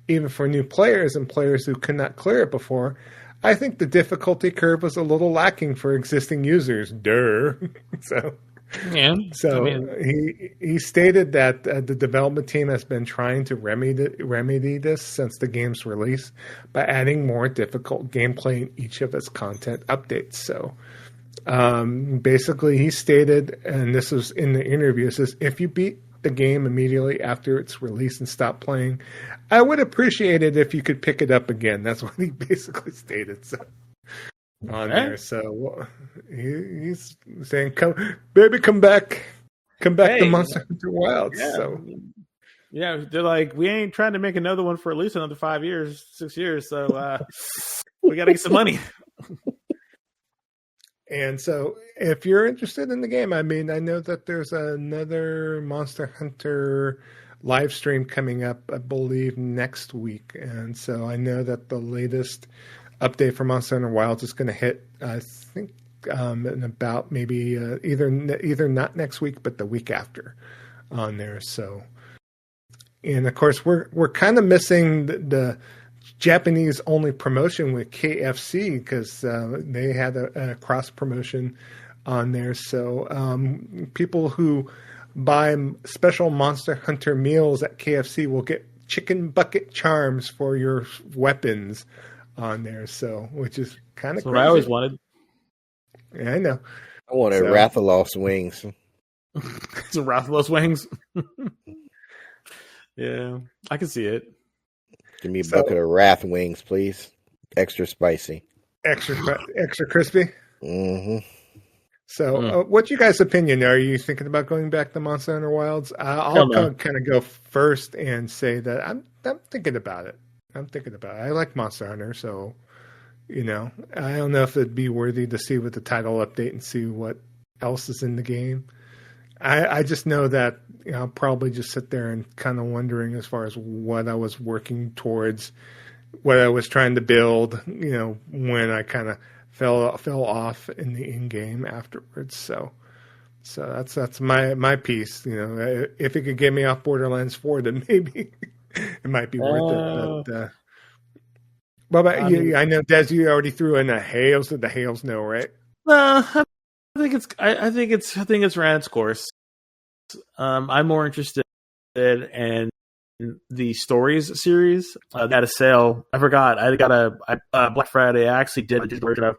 [SPEAKER 2] even for new players and players who could not clear it before. I think the difficulty curve was a little lacking for existing users. So he stated that the development team has been trying to remedy this since the game's release by adding more difficult gameplay in each of its content updates. So basically he stated, and this was in the interview, says, if you beat the game immediately after its release and stop playing, I would appreciate it if you could pick it up again. That's what he basically stated. So on there. So he's saying, come back. come back to
[SPEAKER 3] Hey,
[SPEAKER 2] Monster Hunter Wilds.
[SPEAKER 3] yeah,
[SPEAKER 2] So
[SPEAKER 3] yeah, they're like, we ain't trying to make another one for at least another 5 years, 6 years. So we got to get some money.
[SPEAKER 2] And so, if you're interested in the game, I mean, I know that there's another Monster Hunter live stream coming up, I believe, next week. And so, I know that the latest update for Monster Hunter Wilds is going to hit, I think, in about maybe either not next week, but the week after on there. So, and of course, we're kind of missing the Japanese only promotion with KFC because they had a cross promotion on there. So people who buy special Monster Hunter meals at KFC will get chicken bucket charms for your weapons on there. So, which is kind of
[SPEAKER 3] That's what I always wanted.
[SPEAKER 2] Yeah, I know.
[SPEAKER 1] I wanted Rathalos wings.
[SPEAKER 3] Some Rathalos wings. Yeah, I can see it.
[SPEAKER 1] Give me a bucket of Wrath wings, please. Extra spicy.
[SPEAKER 2] Extra crispy?
[SPEAKER 1] Mm-hmm.
[SPEAKER 2] So, what's your guys' opinion? Are you thinking about going back to Monster Hunter Wilds? I'll kind of go first and say that I'm thinking about it. I like Monster Hunter, so, I don't know if it'd be worthy to see with the title update and see what else is in the game. I just know that I'll probably just sit there and kind of wondering as far as what I was working towards, what I was trying to build, when I kind of fell off in the in game afterwards. So that's my piece. If it could get me off Borderlands 4, then maybe it might be worth it. But what about you? I know, Des, you already threw in a Hales. Did the Hales know, right?
[SPEAKER 3] I think it's ran its course. I'm more interested in the Stories series. Got a sale. I forgot. I got a Black Friday. I actually did a digital version of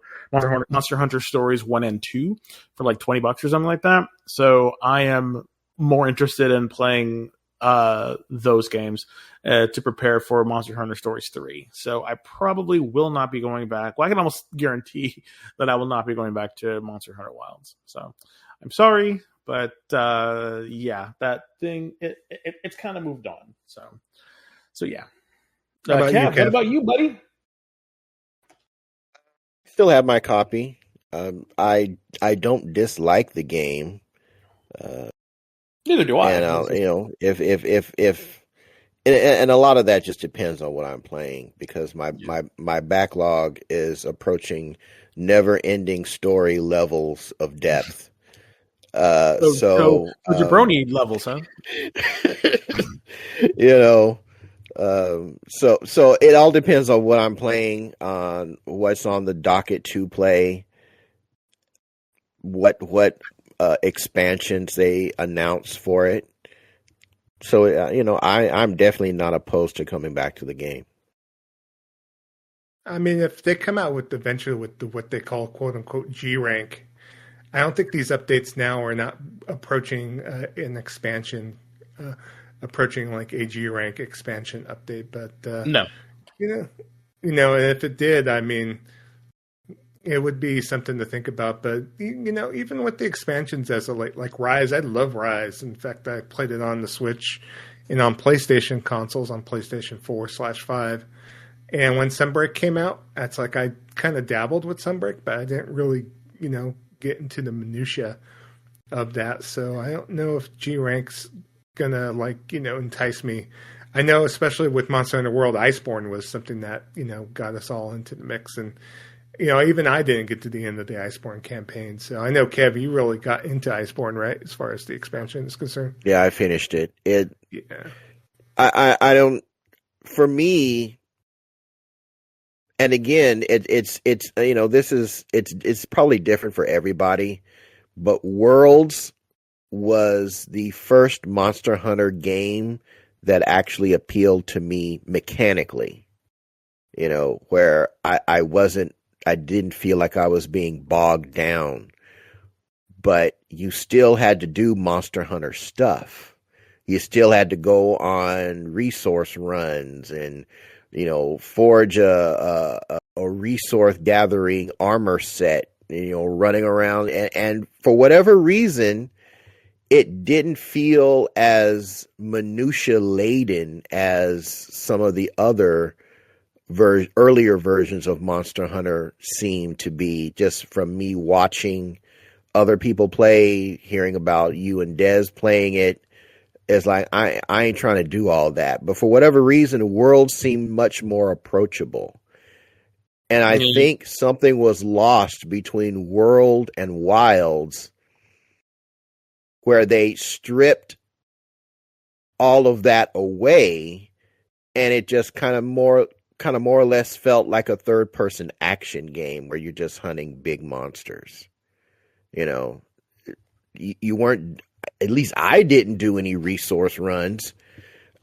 [SPEAKER 3] Monster Hunter Stories 1 and 2 for like $20 or something like that. So I am more interested in playing those games to prepare for Monster Hunter Stories 3. So I probably will not be going back. Well, I can almost guarantee that I will not be going back to Monster Hunter Wilds. So I'm sorry, but that thing it's kind of moved on. So yeah. Kev, what about you, buddy?
[SPEAKER 1] Still have my copy. I don't dislike the game.
[SPEAKER 3] Neither do I.
[SPEAKER 1] And if and a lot of that just depends on what I'm playing, because my backlog is approaching never-ending story levels of depth. So
[SPEAKER 3] Jabroni levels, huh?
[SPEAKER 1] So it all depends on what I'm playing, on what's on the docket to play, what expansions they announce for it. So I'm definitely not opposed to coming back to the game.
[SPEAKER 2] I mean, if they come out with eventually with what they call "quote unquote" G rank, I don't think these updates now are not approaching an expansion, approaching like a G rank expansion update. But
[SPEAKER 3] no,
[SPEAKER 2] and if it did, I mean, it would be something to think about. But even with the expansions as of late, like Rise, I love Rise. In fact, I played it on the Switch and on PlayStation consoles, on PlayStation 4/5. And when Sunbreak came out, that's like I kind of dabbled with Sunbreak, but I didn't really, get into the minutia of that. So I don't know if G Rank's gonna entice me. I know, especially with Monster Hunter World, Iceborne was something that got us all into the mix, and even I didn't get to the end of the Iceborne campaign. So I know, Kev, you really got into Iceborne, right, as far as the expansion is concerned?
[SPEAKER 1] Yeah, I finished it. I don't. For me. And again, it's probably different for everybody, but Worlds was the first Monster Hunter game that actually appealed to me mechanically. Where I didn't feel like I was being bogged down, but you still had to do Monster Hunter stuff. You still had to go on resource runs and forge a resource gathering armor set, running around. And for whatever reason, it didn't feel as minutia laden as some of the other earlier versions of Monster Hunter seemed to be, just from me watching other people play, hearing about you and Dez playing it. It's like, I ain't trying to do all that. But for whatever reason, the world seemed much more approachable. And I think something was lost between World and Wilds, where they stripped all of that away, and it just kind of more or less felt like a third-person action game where you're just hunting big monsters. You know, you weren't, at least I didn't do any resource runs.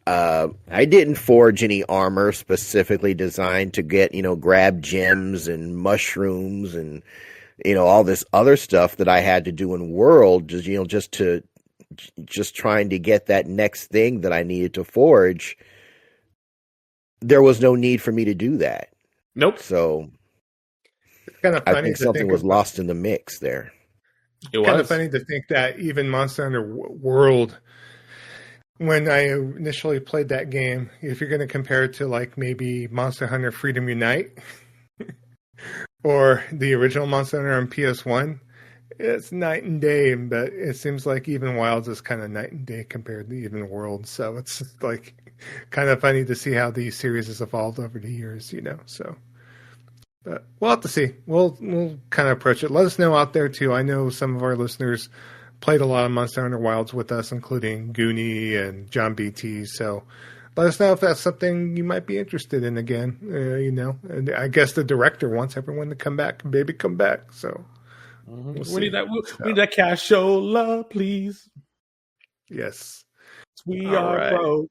[SPEAKER 1] I didn't forge any armor specifically designed to get, grab gems and mushrooms and, all this other stuff that I had to do in World, just trying to get that next thing that I needed to forge. There was no need for me to do that.
[SPEAKER 3] Nope.
[SPEAKER 1] So
[SPEAKER 2] it's kind of funny,
[SPEAKER 1] I think something was lost in the mix there.
[SPEAKER 2] It was kind of funny to think that even Monster Hunter World, when I initially played that game, if you're going to compare it to like maybe Monster Hunter Freedom Unite or the original Monster Hunter on PS1, it's night and day. But it seems like even Wilds is kind of night and day compared to even World. So it's like kind of funny to see how these series has evolved over the years, So, but we'll have to see. We'll kind of approach it. Let us know out there too. I know some of our listeners played a lot of Monster Hunter Wilds with us, including Goonie and John BT. So let us know if that's something you might be interested in again. And I guess the director wants everyone to come back. Baby, come back. So
[SPEAKER 3] we need that cashola, please.
[SPEAKER 2] Yes,
[SPEAKER 3] we are broke.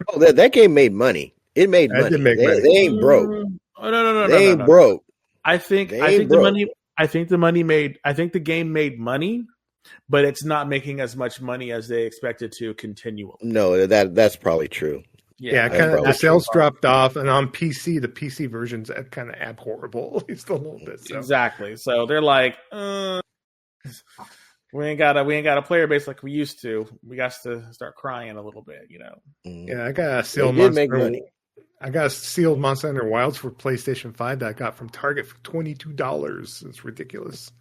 [SPEAKER 1] Oh, that game made money. It made money. They ain't broke.
[SPEAKER 3] Oh, no.
[SPEAKER 1] They ain't broke.
[SPEAKER 3] I think the game made money, but it's not making as much money as they expected to continually.
[SPEAKER 1] No, that's probably true.
[SPEAKER 2] Yeah, kind of the sales dropped off, and on PC, the PC version's kind of abhorrible, at least a little bit. So.
[SPEAKER 3] Exactly. So they're like, we ain't got a player base like we used to. We got to start crying a little bit,
[SPEAKER 2] Yeah, I got a sealed money. I got a sealed Monster Hunter Wilds for PlayStation 5 that I got from Target for $22. It's ridiculous.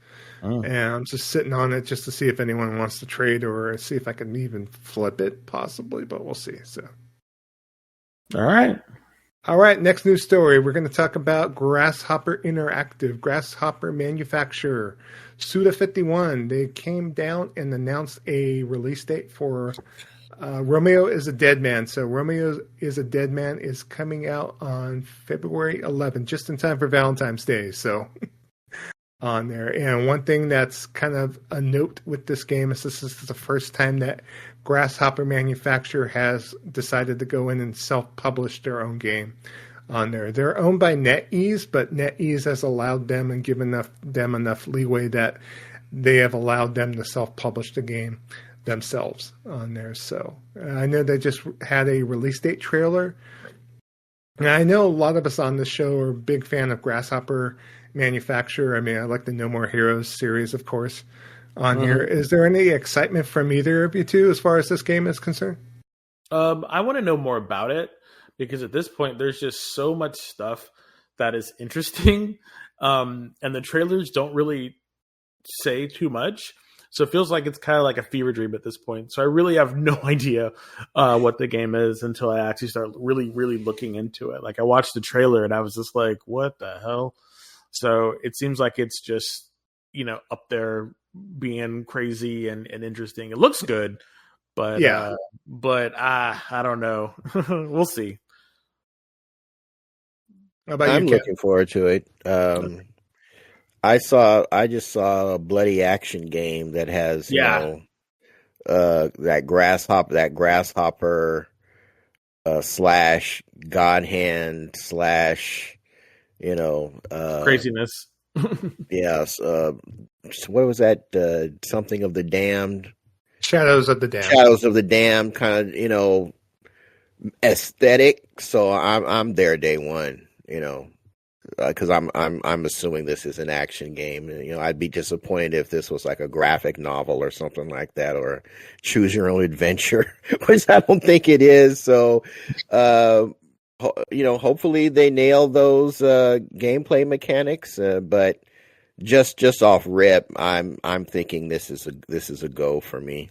[SPEAKER 2] Oh. And I'm just sitting on it just to see if anyone wants to trade or see if I can even flip it, possibly, but we'll see. So,
[SPEAKER 3] all right.
[SPEAKER 2] Next news story. We're going to talk about Grasshopper Interactive, Grasshopper manufacturer, Suda51. They came down and announced a release date for Romeo is a Dead Man. So Romeo is a Dead Man is coming out on February 11th, just in time for Valentine's Day. So on there. And one thing that's kind of a note with this game is this is the first time that Grasshopper manufacturer has decided to go in and self-publish their own game on there. They're owned by NetEase, but NetEase has allowed them and given them enough leeway that they have allowed them to self-publish the game themselves on there. So I know they just had a release date trailer. And I know a lot of us on this show are a big fan of Grasshopper manufacturer. I mean, I like the No More Heroes series, of course, on here. Is there any excitement from either of you two as far as this game is concerned?
[SPEAKER 3] I want to know more about it because at this point there's just so much stuff that is interesting. And the trailers don't really say too much. So it feels like it's kind of like a fever dream at this point. So I really have no idea what the game is until I actually start really, really looking into it. Like I watched the trailer and I was just like, what the hell? So it seems like it's just, up there being crazy and interesting. It looks good, but yeah, I don't know. We'll see.
[SPEAKER 2] How about
[SPEAKER 1] I'm looking forward to it. I just saw a bloody action game that has, that grasshopper slash God hand slash,
[SPEAKER 3] craziness.
[SPEAKER 1] Yes. What was that? Something of the Damned.
[SPEAKER 2] Shadows of the Damned.
[SPEAKER 1] Shadows of the Damned kind of, aesthetic. So I'm there day one, because I'm assuming this is an action game. You know, I'd be disappointed if this was like a graphic novel or something like that, or choose your own adventure, which I don't think it is. So, you know, hopefully they nail those gameplay mechanics. But just off rip, I'm thinking this is a go for me.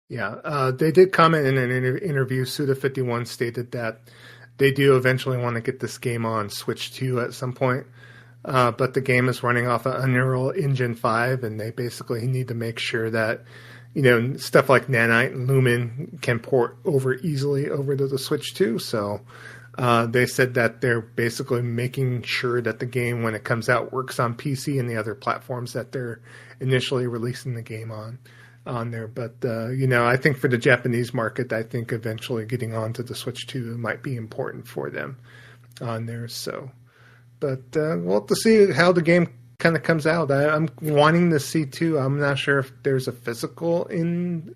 [SPEAKER 2] Yeah, they did comment in an interview. Suda51 stated that they do eventually want to get this game on Switch 2 at some point, but the game is running off of Unreal Engine 5, and they basically need to make sure that, you know, stuff like Nanite and Lumen can port over easily over to the Switch 2. So they said that they're basically making sure that the game, when it comes out, works on PC and the other platforms that they're initially releasing the game on there. But, you know, I think for the Japanese market, I think eventually getting onto the Switch 2 might be important for them on there. So, but we'll have to see how the game kind of comes out. I'm wanting to see too. I'm not sure if there's a physical in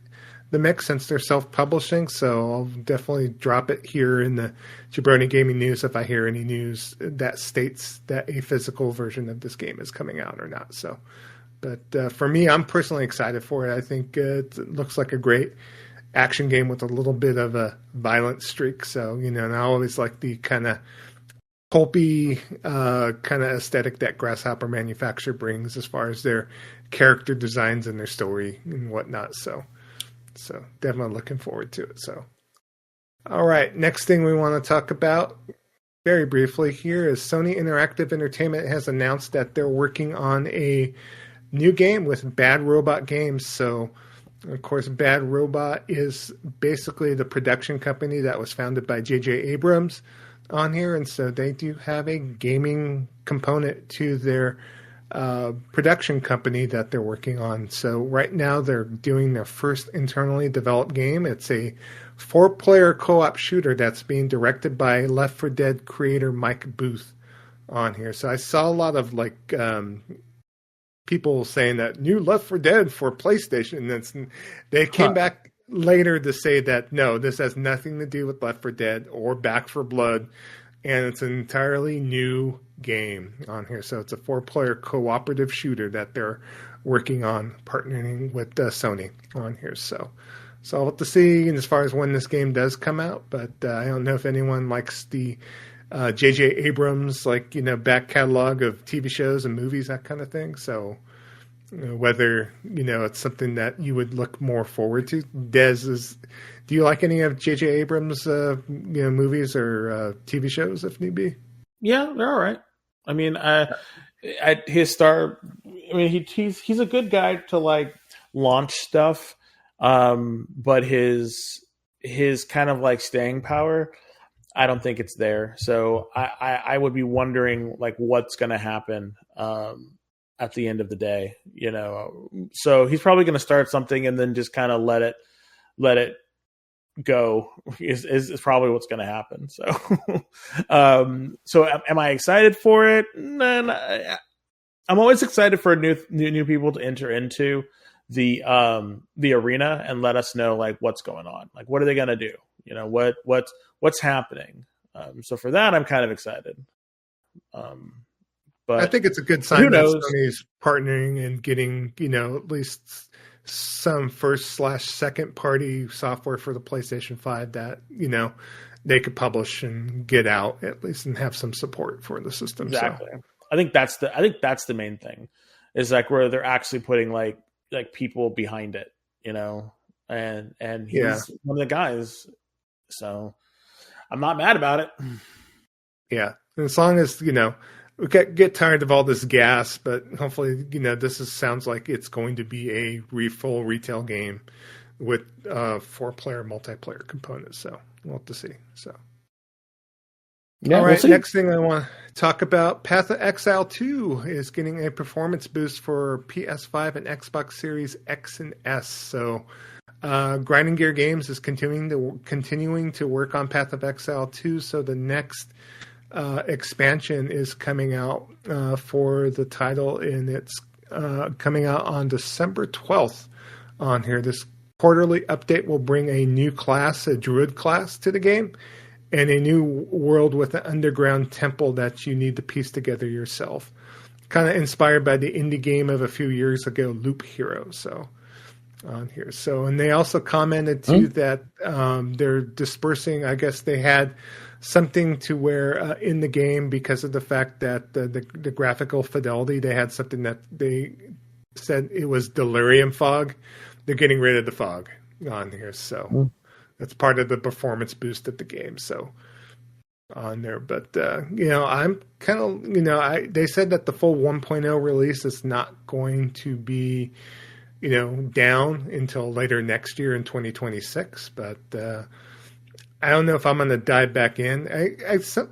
[SPEAKER 2] the mix since they're self-publishing. So I'll definitely drop it here in the Jabroni Gaming News if I hear any news that states that a physical version of this game is coming out or not. So, but for me, I'm personally excited for it. I think it looks like a great action game with a little bit of a violent streak. So, you know, and I always like the kind of pulpy kind of aesthetic that Grasshopper Manufacture brings as far as their character designs and their story and whatnot. So definitely looking forward to it. So, all right, next thing we want to talk about very briefly here is Sony Interactive Entertainment has announced that they're working on a new game with Bad Robot Games. So, of course, Bad Robot is basically the production company that was founded by J.J. Abrams on here. And so they do have a gaming component to their production company that they're working on. So right now they're doing their first internally developed game. It's a 4-player co-op shooter that's being directed by Left 4 Dead creator Mike Booth on here. So I saw a lot of like people saying that new Left 4 Dead for PlayStation. They came back later to say that no, this has nothing to do with Left 4 Dead or Back 4 Blood, and it's an entirely new game on here. So it's a 4-player cooperative shooter that they're working on, partnering with Sony on here. So I'll have to see as far as when this game does come out, but I don't know if anyone likes the J.J. Abrams, like, you know, back catalog of TV shows and movies, that kind of thing. So whether, you know, it's something that you would look more forward to. Do you like any of J.J. Abrams, you know, movies or TV shows if need be?
[SPEAKER 3] Yeah, they're all right. I mean, at his start, I mean, he's a good guy to like launch stuff, but his kind of like staying power, I don't think it's there. So I would be wondering like what's going to happen at the end of the day, you know. So he's probably going to start something and then just kind of let it go is probably what's going to happen. So, so am I excited for it? No, I'm always excited for new people to enter into the arena and let us know like what's going on, like what are they going to do? You know, what's happening. So for that, I'm kind of excited. But
[SPEAKER 2] I think it's a good sign that Sony's partnering and getting, you know, at least some first/second party software for the PlayStation 5 that, you know, they could publish and get out at least and have some support for the system.
[SPEAKER 3] Exactly.
[SPEAKER 2] So.
[SPEAKER 3] I think that's the main thing, is like where they're actually putting like people behind it, you know, and he's one of the guys. So I'm not mad about it.
[SPEAKER 2] Yeah. As long as, you know, we get tired of all this gas, but hopefully, you know, sounds like it's going to be a full retail game with 4-player multiplayer components. So we'll have to see. So,
[SPEAKER 3] yeah,
[SPEAKER 2] all right.
[SPEAKER 3] We'll
[SPEAKER 2] next thing I want to talk about: Path of Exile 2 is getting a performance boost for PS5 and Xbox Series X and S. So, Grinding Gear Games is continuing to work on Path of Exile 2. So the next expansion is coming out for the title, and it's coming out on December 12th on here. This quarterly update will bring a new class, a druid class, to the game, and a new world with an underground temple that you need to piece together yourself. Kind of inspired by the indie game of a few years ago, Loop Hero. So on here. So, and they also commented too that they're dispersing. I guess they had something to where in the game, because of the fact that the graphical fidelity, they had something that they said it was delirium fog. They're getting rid of the fog on here. So that's part of the performance boost of the game. So on there, but I'm kind of, they said that the full 1.0 release is not going to be down until later next year in 2026. But I don't know if I'm going to dive back in.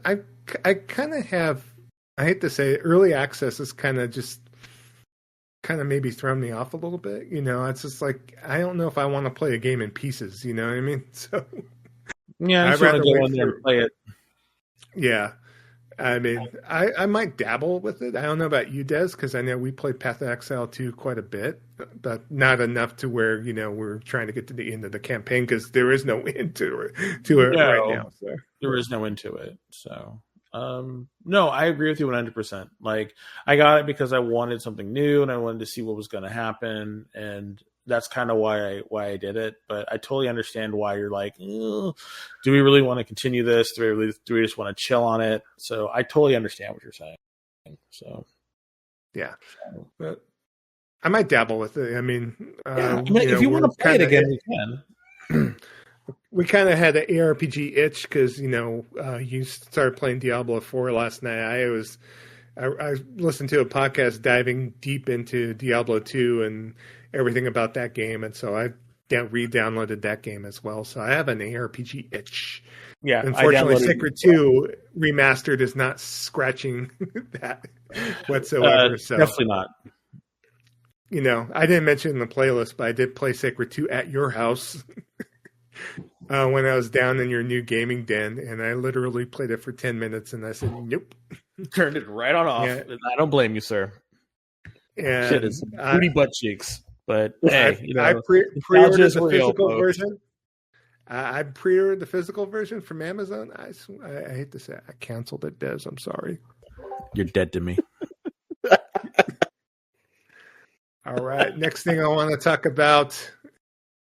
[SPEAKER 2] I kind of have, I hate to say it, early access is kind of maybe thrown me off a little bit. It's just like, I don't know if I want to play a game in pieces. You know what I mean? So
[SPEAKER 3] yeah, I'd rather go in there and play it.
[SPEAKER 2] Yeah. I mean, I might dabble with it. I don't know about you, Des, because I know we played Path of Exile 2 quite a bit, but not enough to where, we're trying to get to the end of the campaign because there is no end to it right now. So.
[SPEAKER 3] There is no end to it. So, no, I agree with you 100%. Like, I got it because I wanted something new and I wanted to see what was going to happen. And that's kind of why I did it. But I totally understand why you're like, do we really want to continue this? Do we just want to chill on it? So I totally understand what you're saying. So
[SPEAKER 2] yeah, but I might dabble with it. I mean,
[SPEAKER 3] if you want to play it again, we can.
[SPEAKER 2] We kind of had an ARPG itch because you started playing Diablo 4 last night. I listened to a podcast diving deep into Diablo 2 and everything about that game, and so I re-downloaded that game as well. So I have an ARPG itch.
[SPEAKER 3] Yeah,
[SPEAKER 2] unfortunately, Sacred 2 Remastered is not scratching that whatsoever. So
[SPEAKER 3] definitely not.
[SPEAKER 2] I didn't mention in the playlist, but I did play Sacred 2 at your house when I was down in your new gaming den, and I literally played it for 10 minutes, and I said, nope.
[SPEAKER 3] Turned it right on off. Yeah. I don't blame you, sir.
[SPEAKER 2] And
[SPEAKER 3] shit is booty butt cheeks. But hey,
[SPEAKER 2] I pre-ordered the physical version. I pre-ordered the physical version from Amazon. I hate to say it, I canceled it, Des. I'm sorry.
[SPEAKER 3] You're dead to me.
[SPEAKER 2] All right. Next thing I want to talk about,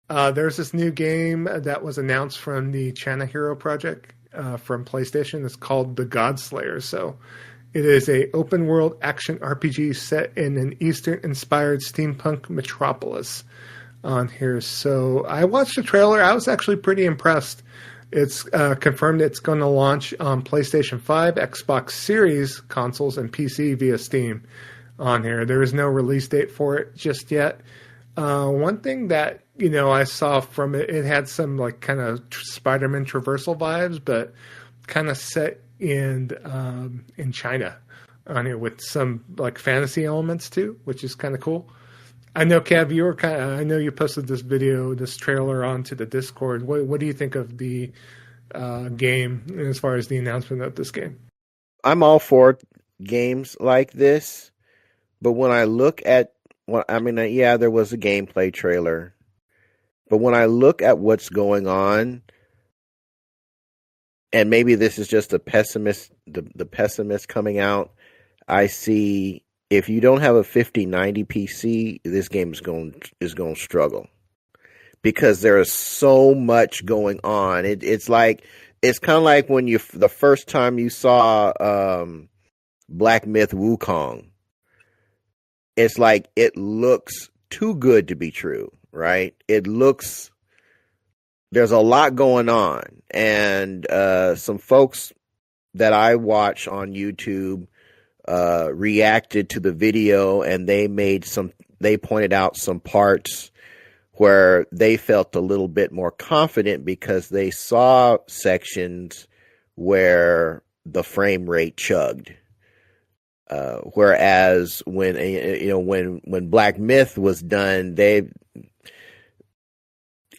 [SPEAKER 2] there's this new game that was announced from the China Hero project from PlayStation. It's called The Godslayer. So it is a open world action RPG set in an Eastern-inspired steampunk metropolis on here. So I watched the trailer. I was actually pretty impressed. It's confirmed it's going to launch on PlayStation 5, Xbox Series consoles, and PC via Steam on here. There is no release date for it just yet. One thing that, I saw from it, it had some like kind of Spider-Man traversal vibes, but kind of set in China on here with some like fantasy elements too, which is kind of cool. I know, Cav, I know you posted this trailer onto the Discord. What do you think of the game as far as the announcement of this game?
[SPEAKER 1] I'm all for games like this, but when I look at there was a gameplay trailer, but when I look at what's going on, and maybe this is just the pessimist coming out, I see if you don't have a 5090 PC, this game is going to struggle because there is so much going on. It's kind of like when the first time you saw Black Myth Wukong. It's like it looks too good to be true, right? There's a lot going on, and some folks that I watch on YouTube reacted to the video, and they pointed out some parts where they felt a little bit more confident because they saw sections where the frame rate chugged. Whereas when Black Myth was done, it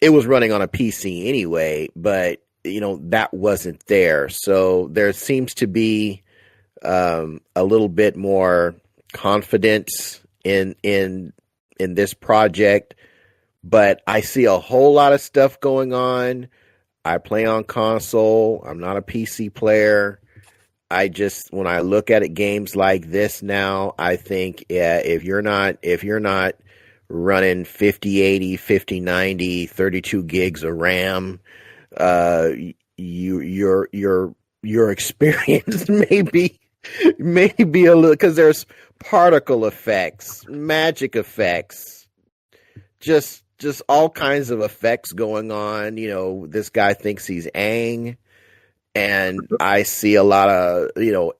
[SPEAKER 1] was running on a PC anyway, but that wasn't there. So there seems to be a little bit more confidence in this project, but I see a whole lot of stuff going on. I play on console. I'm not a PC player. When I look at games like this now, I think if you're not running 5080, 5090, 32 gigs of RAM, your experience may be a little, because there's particle effects, magic effects, just all kinds of effects going on. This guy thinks he's Aang. And I see a lot of,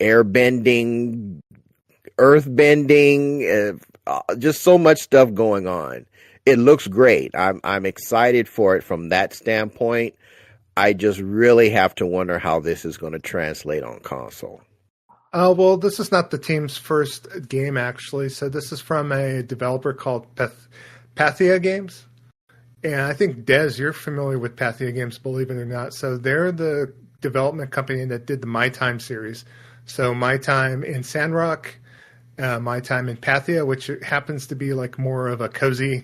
[SPEAKER 1] air bending, earth bending, just so much stuff going on. It looks great. I'm excited for it from that standpoint. I just really have to wonder how this is going to translate on console.
[SPEAKER 2] Well, this is not the team's first game, actually. So this is from a developer called Pathia Games. And I think, Des, you're familiar with Pathia Games, believe it or not. So they're the development company that did the My Time series. So My Time in Sandrock, My Time in Pathia, which happens to be like more of a cozy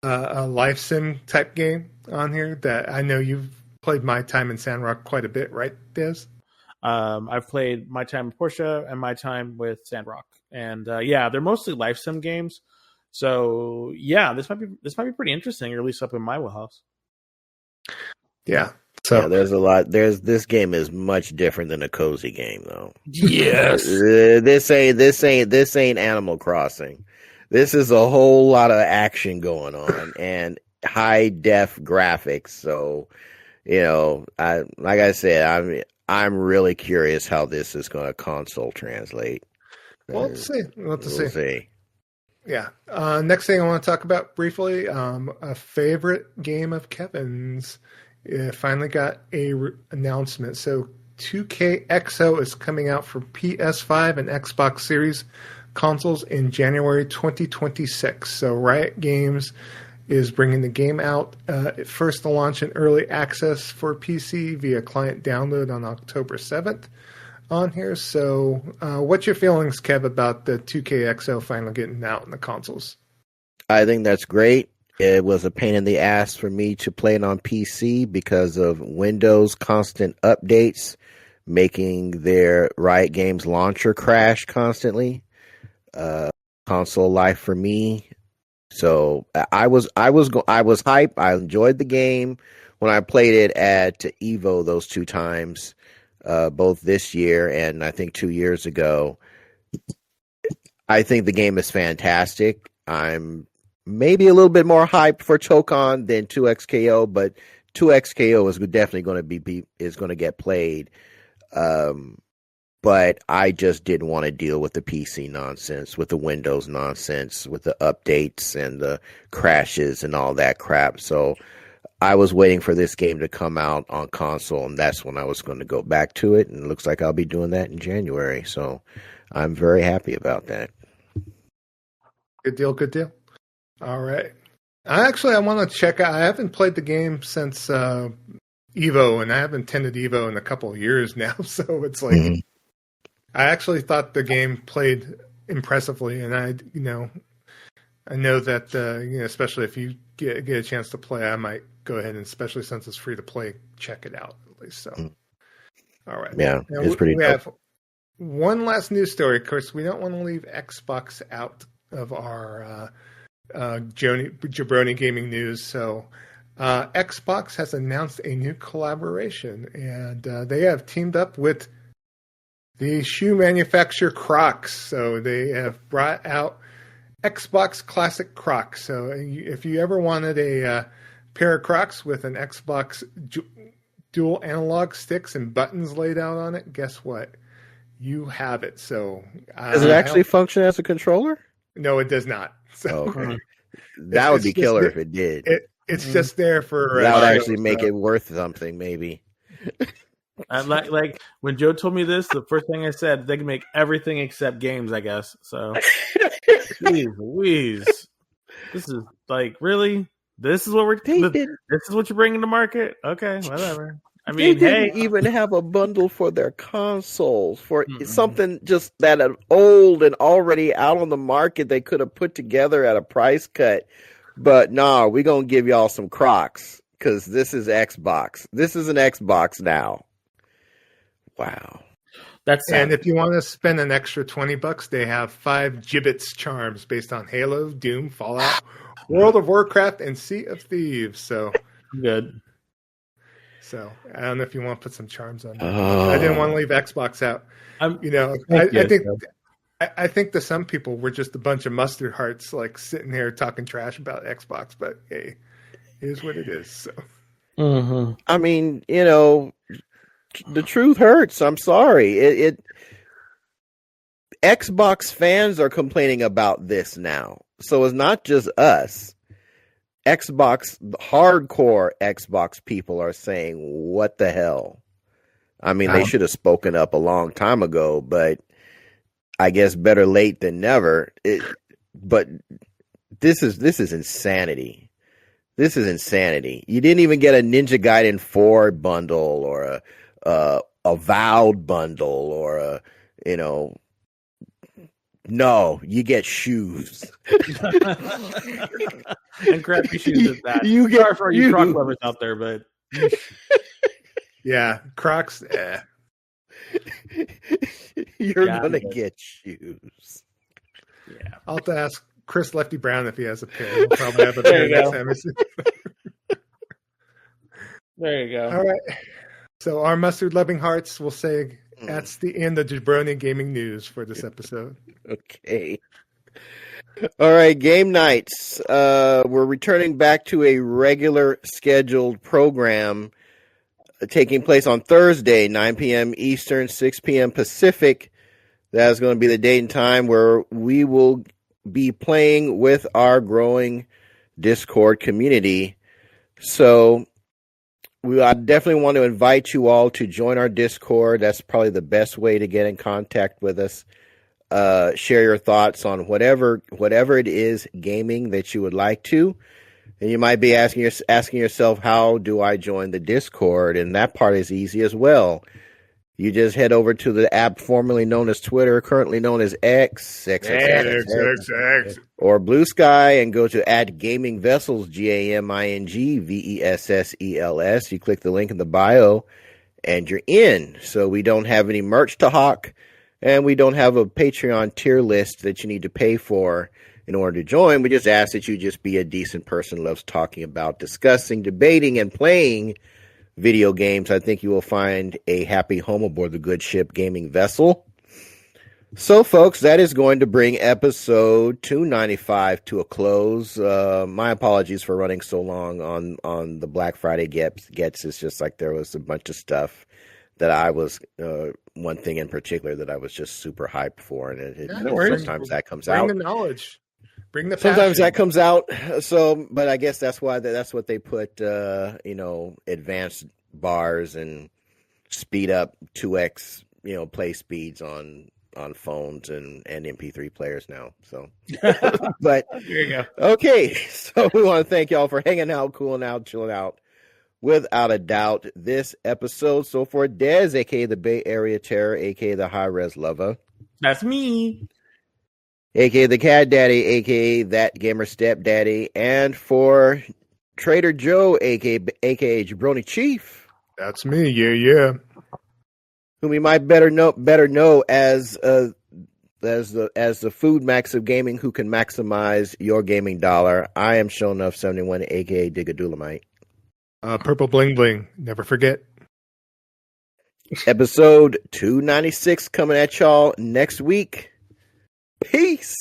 [SPEAKER 2] a life sim type game on here. That I know you've played My Time in Sandrock quite a bit, right, Des?
[SPEAKER 3] I've played My Time with Portia and My Time with Sandrock, and they're mostly life sim games. So this might be pretty interesting, or at least up in my wheelhouse.
[SPEAKER 2] Yeah. So
[SPEAKER 1] there's a lot. This game is much different than a cozy game, though.
[SPEAKER 3] Yes.
[SPEAKER 1] This ain't Animal Crossing. This is a whole lot of action going on and high def graphics. So, like I said, I'm really curious how this is going to console translate.
[SPEAKER 2] We'll see. We'll
[SPEAKER 1] see.
[SPEAKER 2] Yeah. Next thing I want to talk about briefly, a favorite game of Kevin's. It finally got a announcement. So 2KXO is coming out for PS5 and Xbox Series consoles in January 2026. So Riot Games is bringing the game out first to launch in early access for PC via client download on October 7th on here. So what's your feelings, Kev, about the 2KXO finally getting out in the consoles?
[SPEAKER 1] I think that's great. It was a pain in the ass for me to play it on PC because of Windows constant updates, making their Riot Games launcher crash constantly. Console life for me. So I was hyped. I enjoyed the game when I played it at Evo those two times, both this year and I think 2 years ago. I think the game is fantastic. I'm maybe a little bit more hyped for Tokon than 2XKO, but 2XKO is definitely going to get played. But I just didn't want to deal with the PC nonsense, with the Windows nonsense, with the updates and the crashes and all that crap. So I was waiting for this game to come out on console, and that's when I was going to go back to it. And it looks like I'll be doing that in January. So I'm very happy about that.
[SPEAKER 2] Good deal. Good deal. All right. I want to check out. I haven't played the game since Evo, and I haven't attended Evo in a couple of years now. So it's like, I actually thought the game played impressively, and I know that especially if you get a chance to play, I might go ahead, and especially since it's free to play, check it out at least. So, all right.
[SPEAKER 1] Yeah,
[SPEAKER 2] now,
[SPEAKER 1] it's pretty.
[SPEAKER 2] We have one last news story. Of course, we don't want to leave Xbox out of our Jabroni gaming news. So Xbox has announced a new collaboration, and they have teamed up with the shoe manufacturer Crocs. So they have brought out Xbox Classic Crocs. So if you ever wanted a pair of Crocs with an Xbox dual analog sticks and buttons laid out on it, guess what? You have it. So
[SPEAKER 1] does it actually function as a controller?
[SPEAKER 2] No, it does not. So
[SPEAKER 1] that would be killer if it did.
[SPEAKER 2] It's just there for
[SPEAKER 1] that would actually make it worth something, maybe.
[SPEAKER 3] Like when Joe told me this, the first thing I said, they can make everything except games, I guess. So, jeez Louise, this is like, really? This is what this is what you're bringing to market? Okay, whatever. I mean,
[SPEAKER 1] they didn't even have a bundle for their consoles for something just that old and already out on the market. They could have put together at a price cut, but we're gonna give y'all some Crocs because this is Xbox. This is an Xbox now. Wow.
[SPEAKER 2] And if you want to spend an extra $20, they have 5 Gibbets charms based on Halo, Doom, Fallout, World of Warcraft, and Sea of Thieves. So
[SPEAKER 3] good.
[SPEAKER 2] So I don't know if you want to put some charms on. I didn't want to leave Xbox out. I think to some people we're just a bunch of mustard hearts like sitting here talking trash about Xbox, but hey, it is what it is. So
[SPEAKER 1] I mean, the truth hurts. I'm sorry. Xbox fans are complaining about this now. So it's not just us. Hardcore Xbox people are saying, what the hell? I mean, they should have spoken up a long time ago, but I guess better late than never. But this is insanity. This is insanity. You didn't even get a Ninja Gaiden 4 bundle or a Vowed bundle or no, you get shoes.
[SPEAKER 3] And crappy shoes at that. Sorry for you Croc lovers out there, but
[SPEAKER 2] yeah, Crocs.
[SPEAKER 1] You're gonna get shoes.
[SPEAKER 3] Yeah,
[SPEAKER 2] I'll have to ask Chris Lefty Brown if he has a pair. He'll probably have a pair next time.
[SPEAKER 3] There you go.
[SPEAKER 2] All right. So our mustard-loving hearts will say that's the end of Jabroni Gaming News for this episode.
[SPEAKER 1] Okay. All right, game nights. We're returning back to a regular scheduled program taking place on Thursday, 9 p.m. Eastern, 6 p.m. Pacific. That is going to be the date and time where we will be playing with our growing Discord community. So I definitely want to invite you all to join our Discord. That's probably the best way to get in contact with us. Share your thoughts on whatever it is gaming that you would like to. And you might be asking yourself, how do I join the Discord? And that part is easy as well. You just head over to the app formerly known as Twitter, currently known as X, or Blue Sky, and go to @GamingVessels, GamingVessels. You click the link in the bio, and you're in. So we don't have any merch to hawk, and we don't have a Patreon tier list that you need to pay for in order to join. We just ask that you just be a decent person who loves talking about, discussing, debating, and playing video games. I think you will find a happy home aboard the good ship Gaming Vessel. So, folks, that is going to bring episode 295 to a close. My apologies for running so long on the Black Friday gets. It's just like there was a bunch of stuff that I was, one thing in particular that I was just super hyped for, and sometimes that comes out.
[SPEAKER 2] Bring the knowledge. Bring the
[SPEAKER 1] Sometimes
[SPEAKER 2] passion.
[SPEAKER 1] that comes out. So, but I guess that's why that's what they put, advanced bars and speed up 2x, play speeds on phones and MP3 players now. So, but
[SPEAKER 3] there you go.
[SPEAKER 1] Okay. So we want to thank y'all for hanging out, cooling out, chilling out. Without a doubt, this episode. So for Dez, aka the Bay Area Terror, aka the High Res Lover.
[SPEAKER 3] That's me.
[SPEAKER 1] AKA the Cat Daddy, AKA that gamer stepdaddy, and for Trader Joe, AKA Jabroni Chief.
[SPEAKER 2] That's me, yeah.
[SPEAKER 1] Whom we might better know as the food max of gaming, who can maximize your gaming dollar. I am Show Enough 71, AKA Digadulamite.
[SPEAKER 2] Purple Bling Bling, never forget.
[SPEAKER 1] Episode 296 coming at y'all next week. Peace.